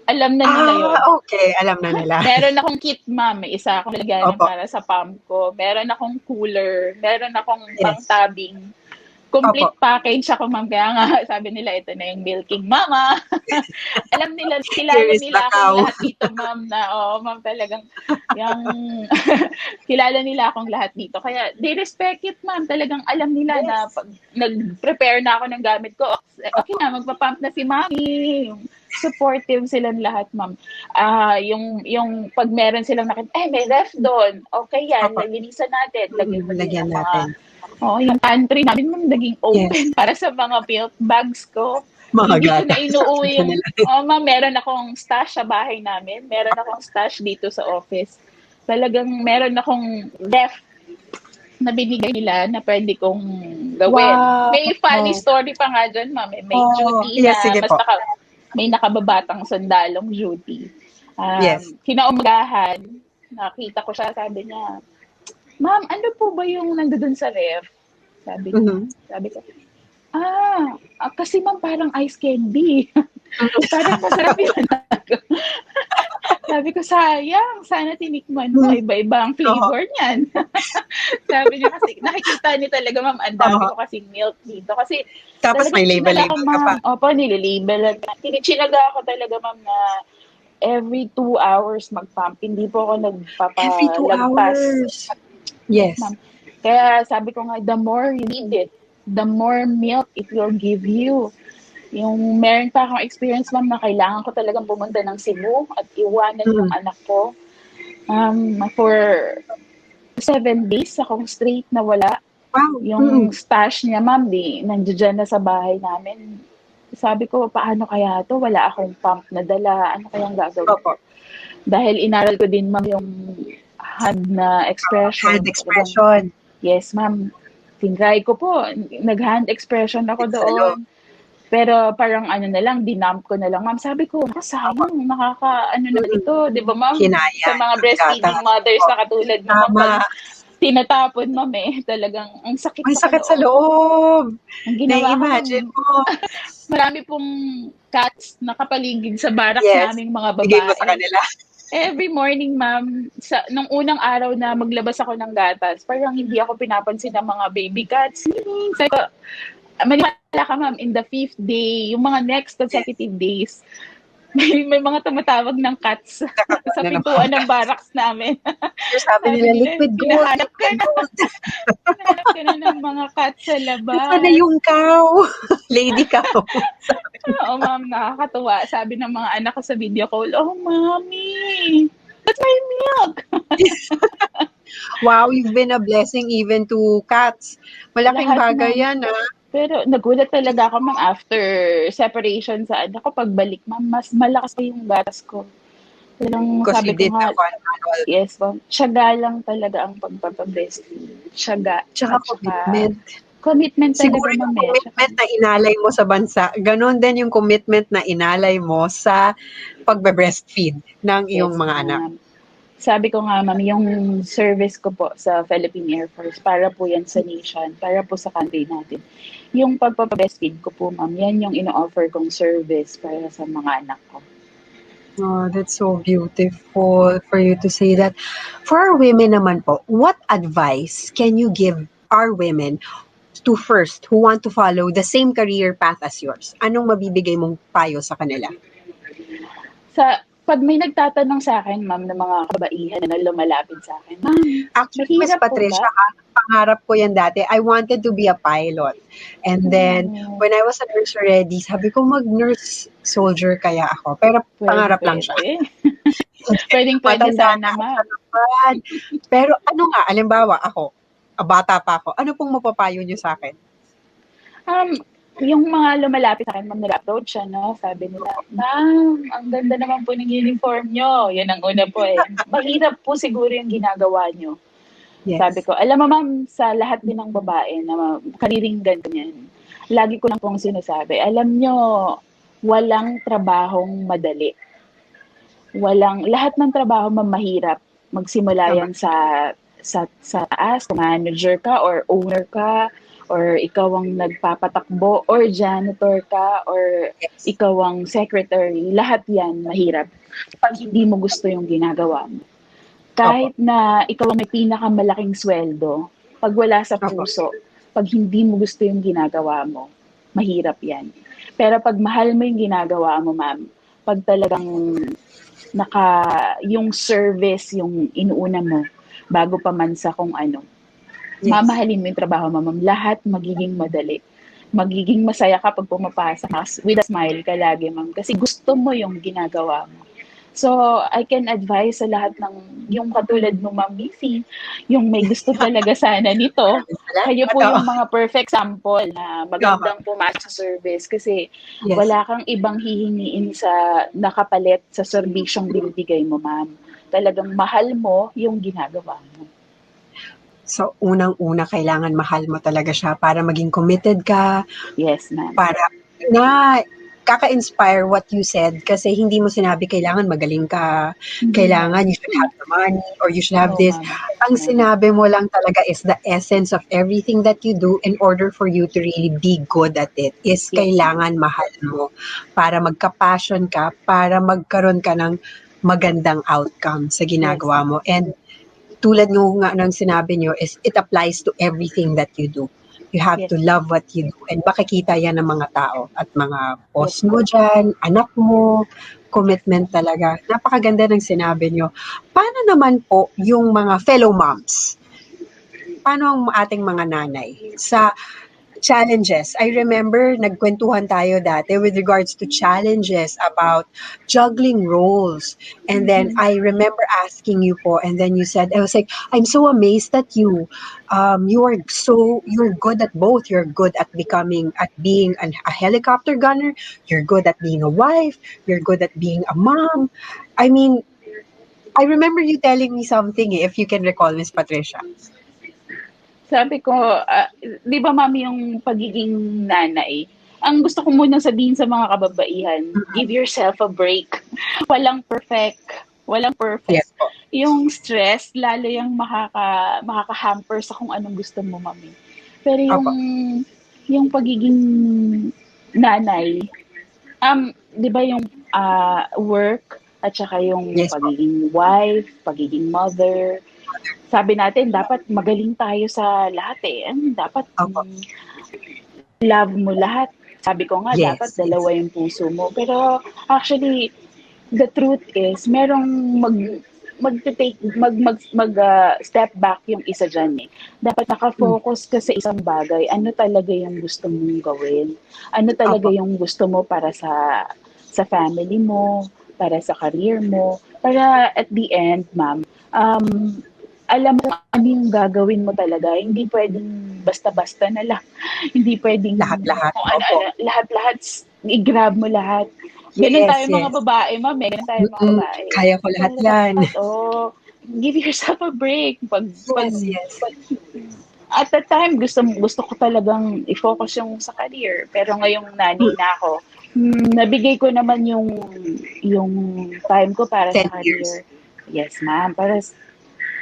Alam na nila yun. Okay. Alam na nila. Meron akong kit, ma'am. May isa akong lagayan Opo. para sa pump ko. Meron akong cooler. Meron akong Yes. pang-tabing. Complete Opo. package ako, ma'am. Kaya nga, sabi nila, ito na yung milking mama. Alam nila, kilala Here is nila the akong cow. lahat dito, ma'am, na, ma'am, talagang, yung, kilala nila akong lahat dito. Kaya, they respect it, ma'am. Talagang alam nila na, Yes. pag nag-prepare na ako ng gamit ko, okay na, magpa-pump na si mami. Supportive silang lahat, ma'am. Yung pag meron silang nakita, may ref doon. Okay yan, Opo. linisan natin. Lagyan mo din Lagyan ng natin. yung pantry namin ma'am, naging open para sa mga milk bags ko. Mga Hindi ko na gatas. inuuwi yung, Nila. ma'am, meron akong stash sa bahay namin. Meron akong stash dito sa office. Talagang meron akong ref na binigay nila na pwede kong gawin. Wow. May funny story pa nga dyan, ma'am. May duty Yes, na, sige po. may nakababatang sandalong duty. Yes. Kinaumagahan, nakita ko siya, sabi niya, ma'am, ano po ba yung nandoon sa ref? Sabi niya. Mhm. Sabi ko, kasi ma'am parang ice candy. Parang masarap yun. Sabi ko, sayang, sana tinikman mo, iba-iba ang flavor niyan. Sabi niya kasi, nakikita niyo talaga, ma'am, ang dami ko kasing milk dito. Kasi, Tapos may label-label ka pa. Opo, nililabel. Chinaga ako talaga, ma'am, na every 2 hours mag-pump. Hindi po ako Every 2 nagpapalagpas. hours. Yes. Ma'am. Kaya sabi ko nga, the more you need it, the more milk it will give you. Yung meron pa akong experience, ma'am, na kailangan ko talagang pumunta ng Cebu at iwanan yung anak ko. For 7 days akong straight na wala. Wow. Yung stash niya, ma'am, nandiyan na sa bahay namin. Sabi ko, paano kaya to? Wala akong pump na dala. Ano kayang gagawin ko? Dahil inaral ko din, ma'am, yung hand na expression. Hand expression. Yes, ma'am. Tinry ko po. Nag-hand expression ako doon. Pero parang na lang, dinump ko na lang. Ma'am, sabi ko, sayang, naman ito. Di ba, ma'am? Kinaya, sa mga breastfeeding mothers na katulad mo, ma'am, tinatapon, ma'am, talagang, ang sakit May sakit sa loob. Ang ginawa ko, imagine mo. Marami pong cats nakapaligid sa barracks naming mga babae. Bigay mo sa kanila. Every morning, ma'am, nung unang araw na maglabas ako ng gatas, parang hindi ako pinapansin ng mga baby cats. Sabi ko, maniwala ka, ma'am, in the 5th day, yung mga next consecutive days, may mga tumatawag ng cats sa pintuan ng barracks namin. Sabi nila, liquid gold. Hinahanap ka na ng mga cats sa labas. Ito na yung cow. Lady cow. Oo, ma'am, nakakatuwa. Sabi ng mga anak ko sa video call, oh, mommy, that's my milk. Wow, you've been a blessing even to cats. Malaking bagay yan, Pero nagulat talaga ako, ma'am, after separation sa anak ko, pagbalik, ma'am, mas malakas pa yung gatas ko. Talagang Because sabi you ko did the nga, manual. yes po, tiyaga lang talaga ang pagpapabreastfeed. Tiyaga Tsaka at saka commitment. commitment Siguro talaga, yung ma'am, eh. Tsaka, commitment na inalay mo sa bansa, ganon din yung commitment na inalay mo sa pagbe-breastfeed ng iyong yes, mga anak. ma'am. Sabi ko nga, ma'am, yung service ko po sa Philippine Air Force, para po yan sa nation, para po sa country natin. Yung pagpapabreastfeed ko po, ma'am, yan yung ino-offer kong service para sa mga anak ko. Oh, that's so beautiful for you to say that. For our women naman po, what advice can you give our women to first who want to follow the same career path as yours? Anong mabibigay mong payo sa kanila? Pag may nagtatanong sa akin, ma'am, ng mga kabaihan na lumalapit sa akin, ma'am, Actually, Miss mahirap po Patricia, ba? pangarap ko yan dati. I wanted to be a pilot. And then, Hmm, when I was a nurse already, sabi ko mag-nurse soldier kaya ako. Pero pwede, pangarap lang siya. pwede. Pwedeng pwede Matanda sana, na ako sa ma'am. laban. Pero ano nga, alimbawa ako, bata pa ako, ano pong mapapayo niyo sa akin? Um, yung mga lumalapit sa akin, ma'am, nila-approach siya, no? Sabi nila, ma'am, ang ganda naman po ng uniform nyo. Yan ang una po eh. Mahirap po siguro yung ginagawa nyo. Sabi Yes. ko, alam mo ma'am, sa lahat din ng babae na kariring ganyan, lagi ko lang pong sinasabi, alam nyo, walang trabahong madali. Lahat ng trabaho mahirap. Magsimula Tama. yan sa taas, kung manager ka or owner ka, or ikaw ang nagpapatakbo, or janitor ka, or Yes. ikaw ang secretary. Lahat yan mahirap pag hindi mo gusto yung ginagawa mo. Opo. Kahit na ikaw ang may pinakamalaking sweldo, pag wala sa Opo. puso, pag hindi mo gusto yung ginagawa mo, mahirap yan. Pero pag mahal mo yung ginagawa mo, ma'am, pag talagang yung service, yung inuuna mo, bago pa man sa kung ano, Yes. mamahalin mo yung trabaho mo, ma'am, lahat magiging madali. Magiging masaya ka pag pumapasok ka, with a smile ka lagi, ma'am, kasi gusto mo yung ginagawa mo. So, I can advise sa lahat ng, yung katulad mo, Ma'am Biffy, yung may gusto talaga sana nito, kayo Salamat. po Oo. yung mga perfect sample na Opo. magandang pumasok sa service kasi Yes. wala kang ibang hihingiin sa nakapalit sa serbisyong binibigay mo, ma'am. Talagang mahal mo yung ginagawa mo. So, unang-una, kailangan mahal mo talaga siya para maging committed ka, Yes, ma'am. para na kaka-inspire what you said kasi hindi mo sinabi kailangan magaling ka, Hindi, ma'am. kailangan you should have the money or you should have No, this. ma'am. Ang No, ma'am. sinabi mo lang talaga is the essence of everything that you do in order for you to really be good at it is Yes, ma'am. kailangan mahal mo para magka-passion ka, para magkaroon ka ng magandang outcome sa Yes, ginagawa ma'am. mo. And tulad nga ng sinabi niyo is it applies to everything that you do. You have Yes, to ma'am. love what you do and makikita yan ng mga tao at mga Yes, boss mo po. dyan, anak mo, commitment talaga. Napakaganda ng sinabi niyo. Paano naman po yung mga fellow moms? Paano ang ating mga nanay sa challenges? I remember nagkwentuhan tayo dati with regards to challenges about juggling roles. And then Mhm. I remember asking you po, and then you said, I was like, I'm so amazed at you. You're good at both. You're good at being a helicopter gunner. You're good at being a wife. You're good at being a mom. I mean, I remember you telling me something, if you can recall, Miss Patricia. Sabi ko, di ba mami yung pagiging nanay? Ang gusto ko munang sabihin sa mga kababaihan, give yourself a break. Walang perfect. Walang perfect. Yes po. Yung stress, lalo yung makaka-hamper sa kung anong gusto mo, mami. Pero Opo. yung pagiging nanay, di ba yung work at saka yung Yes po. pagiging wife, pagiging mother, sabi natin dapat magaling tayo sa lahat eh. Dapat Opo. love mo lahat. Sabi ko nga dapat Yes. dalawa yung puso mo. Pero actually the truth is merong step back yung isa diyan eh. Dapat Mm. naka-focus ka sa isang bagay. Ano talaga yung gusto mong gawin? Ano talaga Opo. yung gusto mo para sa family mo, para sa career mo, para at the end, ma'am, alam mo kung ano yung gagawin mo talaga. Hindi pwedeng basta-basta na lang. Hindi pwedeng Lahat-lahat. kung Opo. ano-ano. Lahat-lahat, i-grab mo lahat. Ganun tayo Yes, mga yes. babae, ma'am, eh. Ganun tayo mga Mm, babae. kaya ko lahat Kaya yan. dapat, give yourself a break. Yes, yes. At that time, gusto ko talagang i-focus yung sa career. Pero ngayong nanay na ako, nabigay ko naman yung time ko para 10 sa years. career. Yes, ma'am.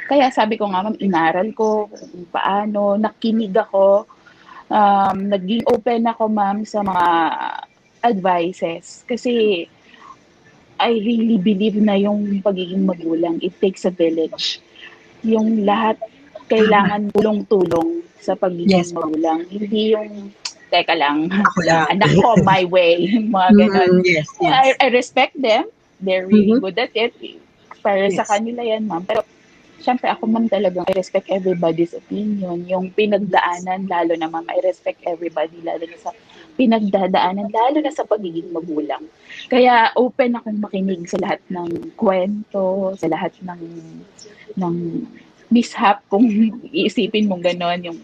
Kaya sabi ko nga, ma'am, inaral ko kung paano, nakinig ako, naging open ako, ma'am, sa mga advices. Kasi I really believe na yung pagiging magulang, it takes a village. Yung lahat Tama. kailangan tulong-tulong sa Yes pagiging po. magulang. Hindi yung, teka lang, Ako lang. anak ko, my way, mga ganon. Yes, yes. I respect them. They're really Mhm. good at it. Para sa Yes. kanila yan, ma'am. Pero, syempre, ako, ma'am, talagang I respect everybody's opinion. Yung pinagdaanan, lalo na, ma'am, I respect everybody, lalo na sa pinagdadaanan, lalo na sa pagiging magulang. Kaya open akong makinig sa lahat ng kwento, sa lahat ng mishap kung iisipin mong gano'n, yung,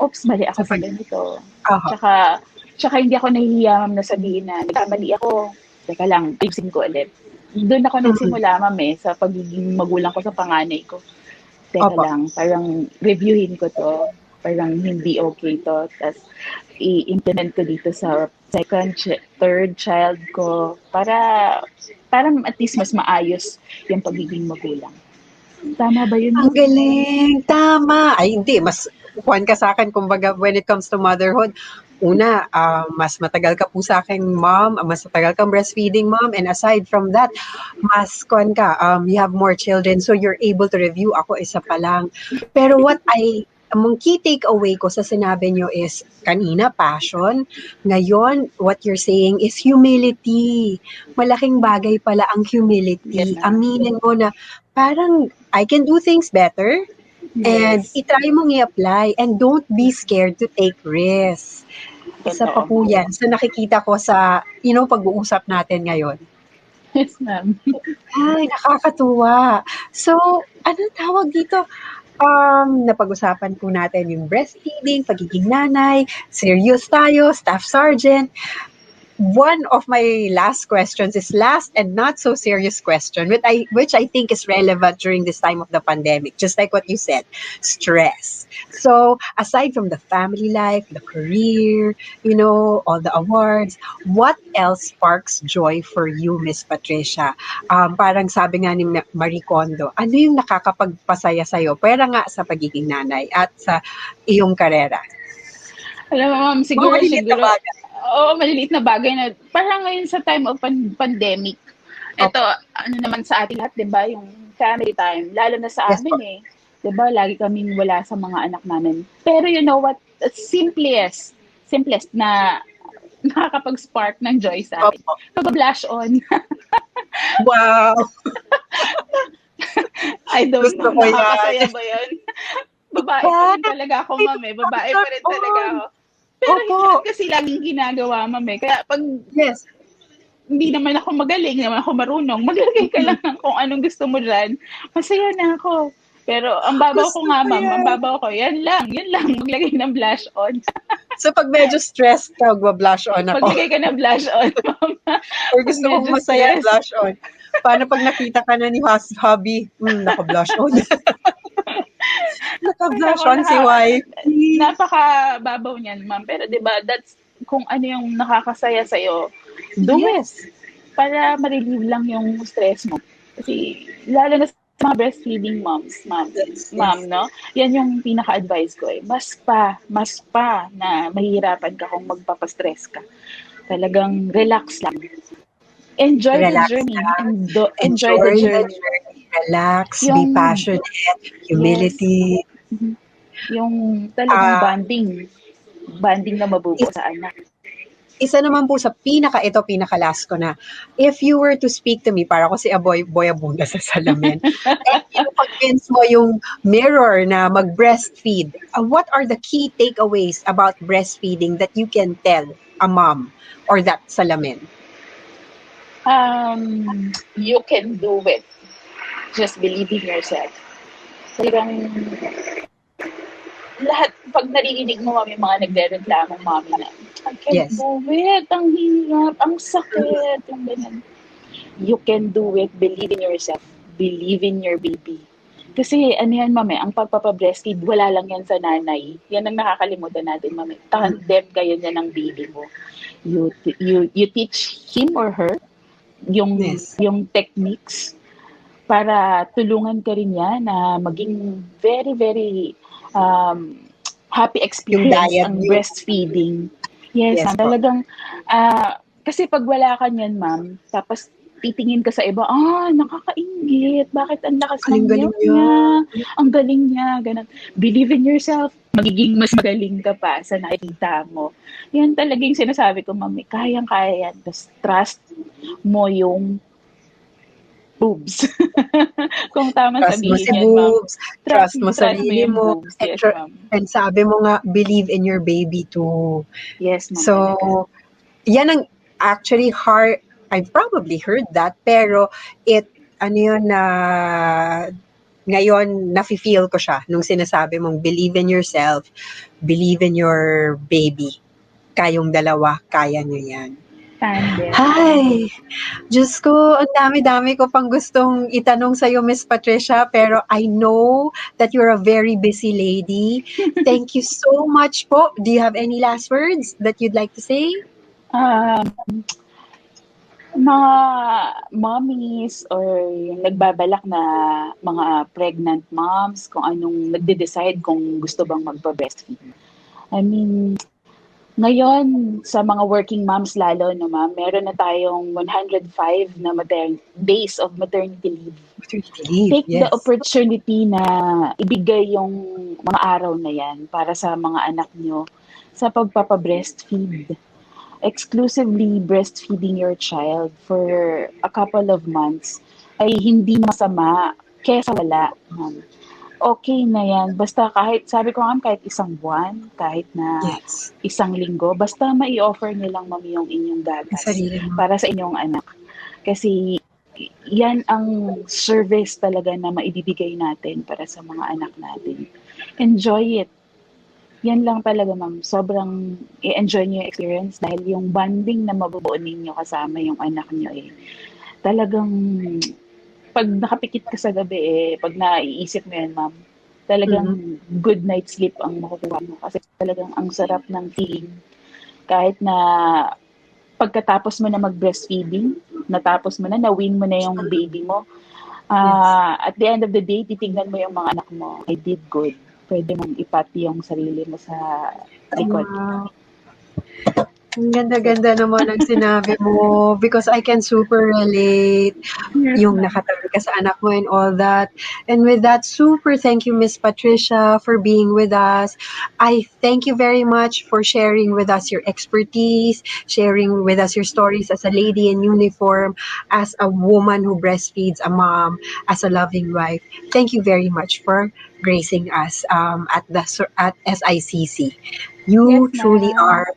oops, mali ako Sa sa pag ganito. Aha. Tsaka hindi ako nahihiya, ma'am, na sabihin na nagkamali ako. Teka lang, ayusin ko ulit. Doon ako Mm. nagsimula, ma'am, sa pagiging magulang ko sa panganay ko. Teka Opo. lang, parang reviewin ko to. Parang hindi okay to. Tapos i-implement ko dito sa third child ko para at least mas maayos yung pagiging magulang. Tama ba yun, Ang ma'am? galing, tama. Ay hindi, mas kuwan ka sa'kin kumbaga when it comes to motherhood, una, mas matagal ka po sa'king mom, mas matagal kang breastfeeding mom, and aside from that, mas kuwan ka, you have more children, so you're able to review. Ako, isa pa lang. Pero ang key takeaway ko sa sinabi niyo is, kanina, passion. Ngayon, what you're saying is humility. Malaking bagay pala ang Yes, humility. ma'am. Aminin mo na parang I can do things better and Yes. i-try mong i-apply and don't be scared to take risks. Isa pa Totoo, po ma'am. yan sa nakikita ko sa, pag-uusap natin ngayon. Yes, ma'am. Ay, nakakatuwa. So, anong tawag dito? Napag-usapan po natin yung breastfeeding, pagiging nanay, serious tayo, staff sergeant. One of my last questions is last and not so serious question, which I think is relevant during this time of the pandemic, just like what you said, stress. So aside from the family life, the career, all the awards, what else sparks joy for you, Miss Patricia? Parang sabi nga ni Marie Kondo, ano yung nakakapagpasaya sa'yo, pwera nga sa pagiging nanay at sa iyong karera? Alam mo, ma'am, Mga maliliit na siguro, bagay. oo, maliliit na bagay na, parang ngayon sa time of pandemic, ito, Opo. ano naman sa ating lahat, di ba, yung family time, lalo na sa Yes amin po. Di ba, lagi kaming wala sa mga anak namin. Pero you know what, the simplest na nakakapag-spark ng joy sa akin. Opo. Pag-blush on. Wow! I don't Gusto know, ko yan. nakakasaya ba yun? Babae pa Diba? rin talaga ako, ma'am, Babae pa rin talaga On. ako. Pero hindi Opo. naman kasi laging ginagawa, ma'am, Kaya pag Yes. hindi naman ako magaling, hindi naman ako marunong, maglagay ka lang ng kung anong gusto mo dyan, masaya na ako. Pero ang babaw ko Gusto nga, ko ma'am, ang yan. babaw ko, yan lang, maglagay ng blush on. So, pag medyo stressed ka, blush on ako. Maglagay ka ng blush on, ma'am. Or Pag gusto kong medyo masaya, stress. blush on. Paano pag nakita ka na ni hubby, naka-blush on. Naka-blush Nako, on si wifey. napaka-babaw niyan, ma'am. Pero 'di ba, that's kung ano yung nakakasaya sa'yo, do it. Yes. Para ma-relieve lang yung stress mo. Kasi lalo na sa mga breastfeeding moms, Yes, ma'am, yes. no? Yan yung pinaka-advice ko Mas pa na mahihirapan ka kung magpapastress ka. Talagang relax lang. Enjoy the Relax journey. lang. Enjoy the Enjoy the journey. journey. Relax. Be Yung, passionate. yes, Humility. yung talagang Ah, bonding na mabubuo sa anak. Isa naman po sa pinaka-last ko na, if you were to speak to me, para ko si Boy Abunda sa salamin, and you convince mo yung mirror na mag-breastfeed, what are the key takeaways about breastfeeding that you can tell a mom or that salamin? You can do it. Just believe in yourself. Talagang lahat, pag narinig mo, mami, mga nagre-reklamo, mami, na I can't Yes. do it, ang hirap, ang sakit, yung ganyan. You can do it, believe in yourself, believe in your baby. Kasi ano yan, mami, ang pagpapabreastfeed, wala lang yan sa nanay. Yan ang nakakalimutan natin, mami. Tandem kayo niya ng baby mo. You teach him or her Yes. yung techniques para tulungan ka rin niya na maging very, very um, happy Yung experience diet ang niyo. breastfeeding. Yes, Yes ma'am. po. Talagang, kasi pag wala ka niyan, ma'am, tapos titingin ka sa iba, nakakaingit. Bakit ang lakas ng Galing-galing milk niya. niya? Ang galing niya. Ganun. Believe in yourself. Magiging mas magaling ka pa sa nakikita mo. Yan talaga yung sinasabi ko, mami. Kayang-kaya yan. Tapos trust mo yung boobs. Kung tama Trust mo si sabihin yan, ma'am. boobs, trust mo Trust mo sarili yung mo, boobs. Yes, ma'am. and sabi mo nga, believe in your baby too. Yes, ma'am, So, talaga. yan ang actually hard, I probably heard that, pero ano yun na, ngayon, nafe-feel ko siya nung sinasabi mong believe in yourself, believe in your baby. Kayong dalawa, kaya nyo yan. Tandem. Hi! Diyos ko, ang dami-dami ko pang gustong itanong sa'yo, Miss Patricia, pero I know that you're a very busy lady. Thank you so much po. Do you have any last words that you'd like to say? Um, mga mommies or yung nagbabalak na mga pregnant moms, kung anong nagde-decide kung gusto bang magpa-breastfeed. I mean, ngayon, sa mga working moms lalo, no, ma'am, meron na tayong 105 na days of maternity leave. Maternity leave, Take the yes. opportunity na ibigay yung mga araw na yan para sa mga anak nyo sa pagpapa-breastfeed. Exclusively breastfeeding your child for a couple of months ay hindi masama kesa wala. Okay na yan. Basta kahit, sabi ko nga, kahit isang buwan, kahit na Yes. isang linggo, basta mai-offer nilang mami yung inyong Ang gatas sarili mo. para sa inyong anak. Kasi yan ang service talaga na maibibigay natin para sa mga anak natin. Enjoy it. Yan lang talaga, ma'am. Sobrang i-enjoy niyo yung experience dahil yung bonding na mabubuo ninyo kasama yung anak niyo talagang pag nakapikit ka sa gabi pag naiisip mo yan, ma'am, talagang good night sleep ang makukuha mo. Kasi talagang ang sarap ng feeling. Kahit na pagkatapos mo na mag-breastfeeding, natapos mo na, na-win mo na yung baby mo, at the end of the day, titignan mo yung mga anak mo, I did good. Pwede mong ipati yung sarili mo sa likod. Wow. Ang ganda-ganda naman ang sinabi mo because I can super relate yung nakatabi ka sa anak mo and all that. And with that, super thank you, Miss Patricia, for being with us. I thank you very much for sharing with us your expertise, sharing with us your stories as a lady in uniform, as a woman who breastfeeds, a mom, as a loving wife. Thank you very much for gracing us at SICC. You Yes, truly ma'am. are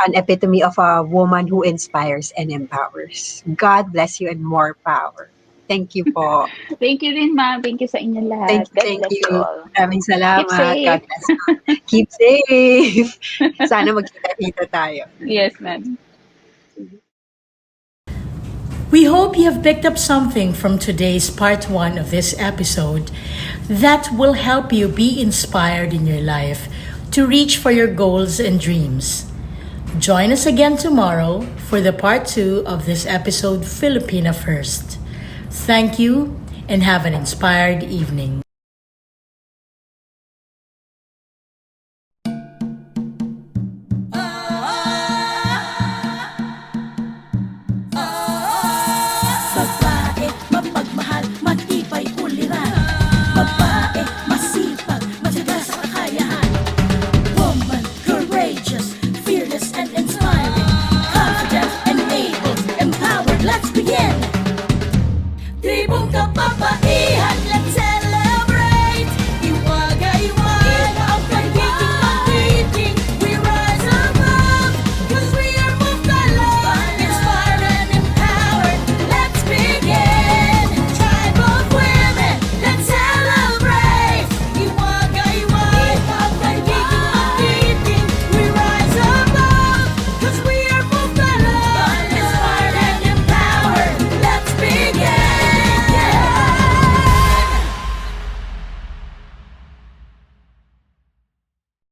an epitome of a woman who inspires and empowers. God bless you and more power. Thank you po. Thank you rin, ma'am. Thank you sa inyong lahat. God Thank bless you you. all. Maraming Keep salamat. God safe. bless you. Keep safe. Sana magkita-kita tayo. Yes, ma'am. We hope you have picked up something from today's part 1 of this episode that will help you be inspired in your life to reach for your goals and dreams. Join us again tomorrow for the part 2 of this episode, Filipina First. Thank you and have an inspired evening.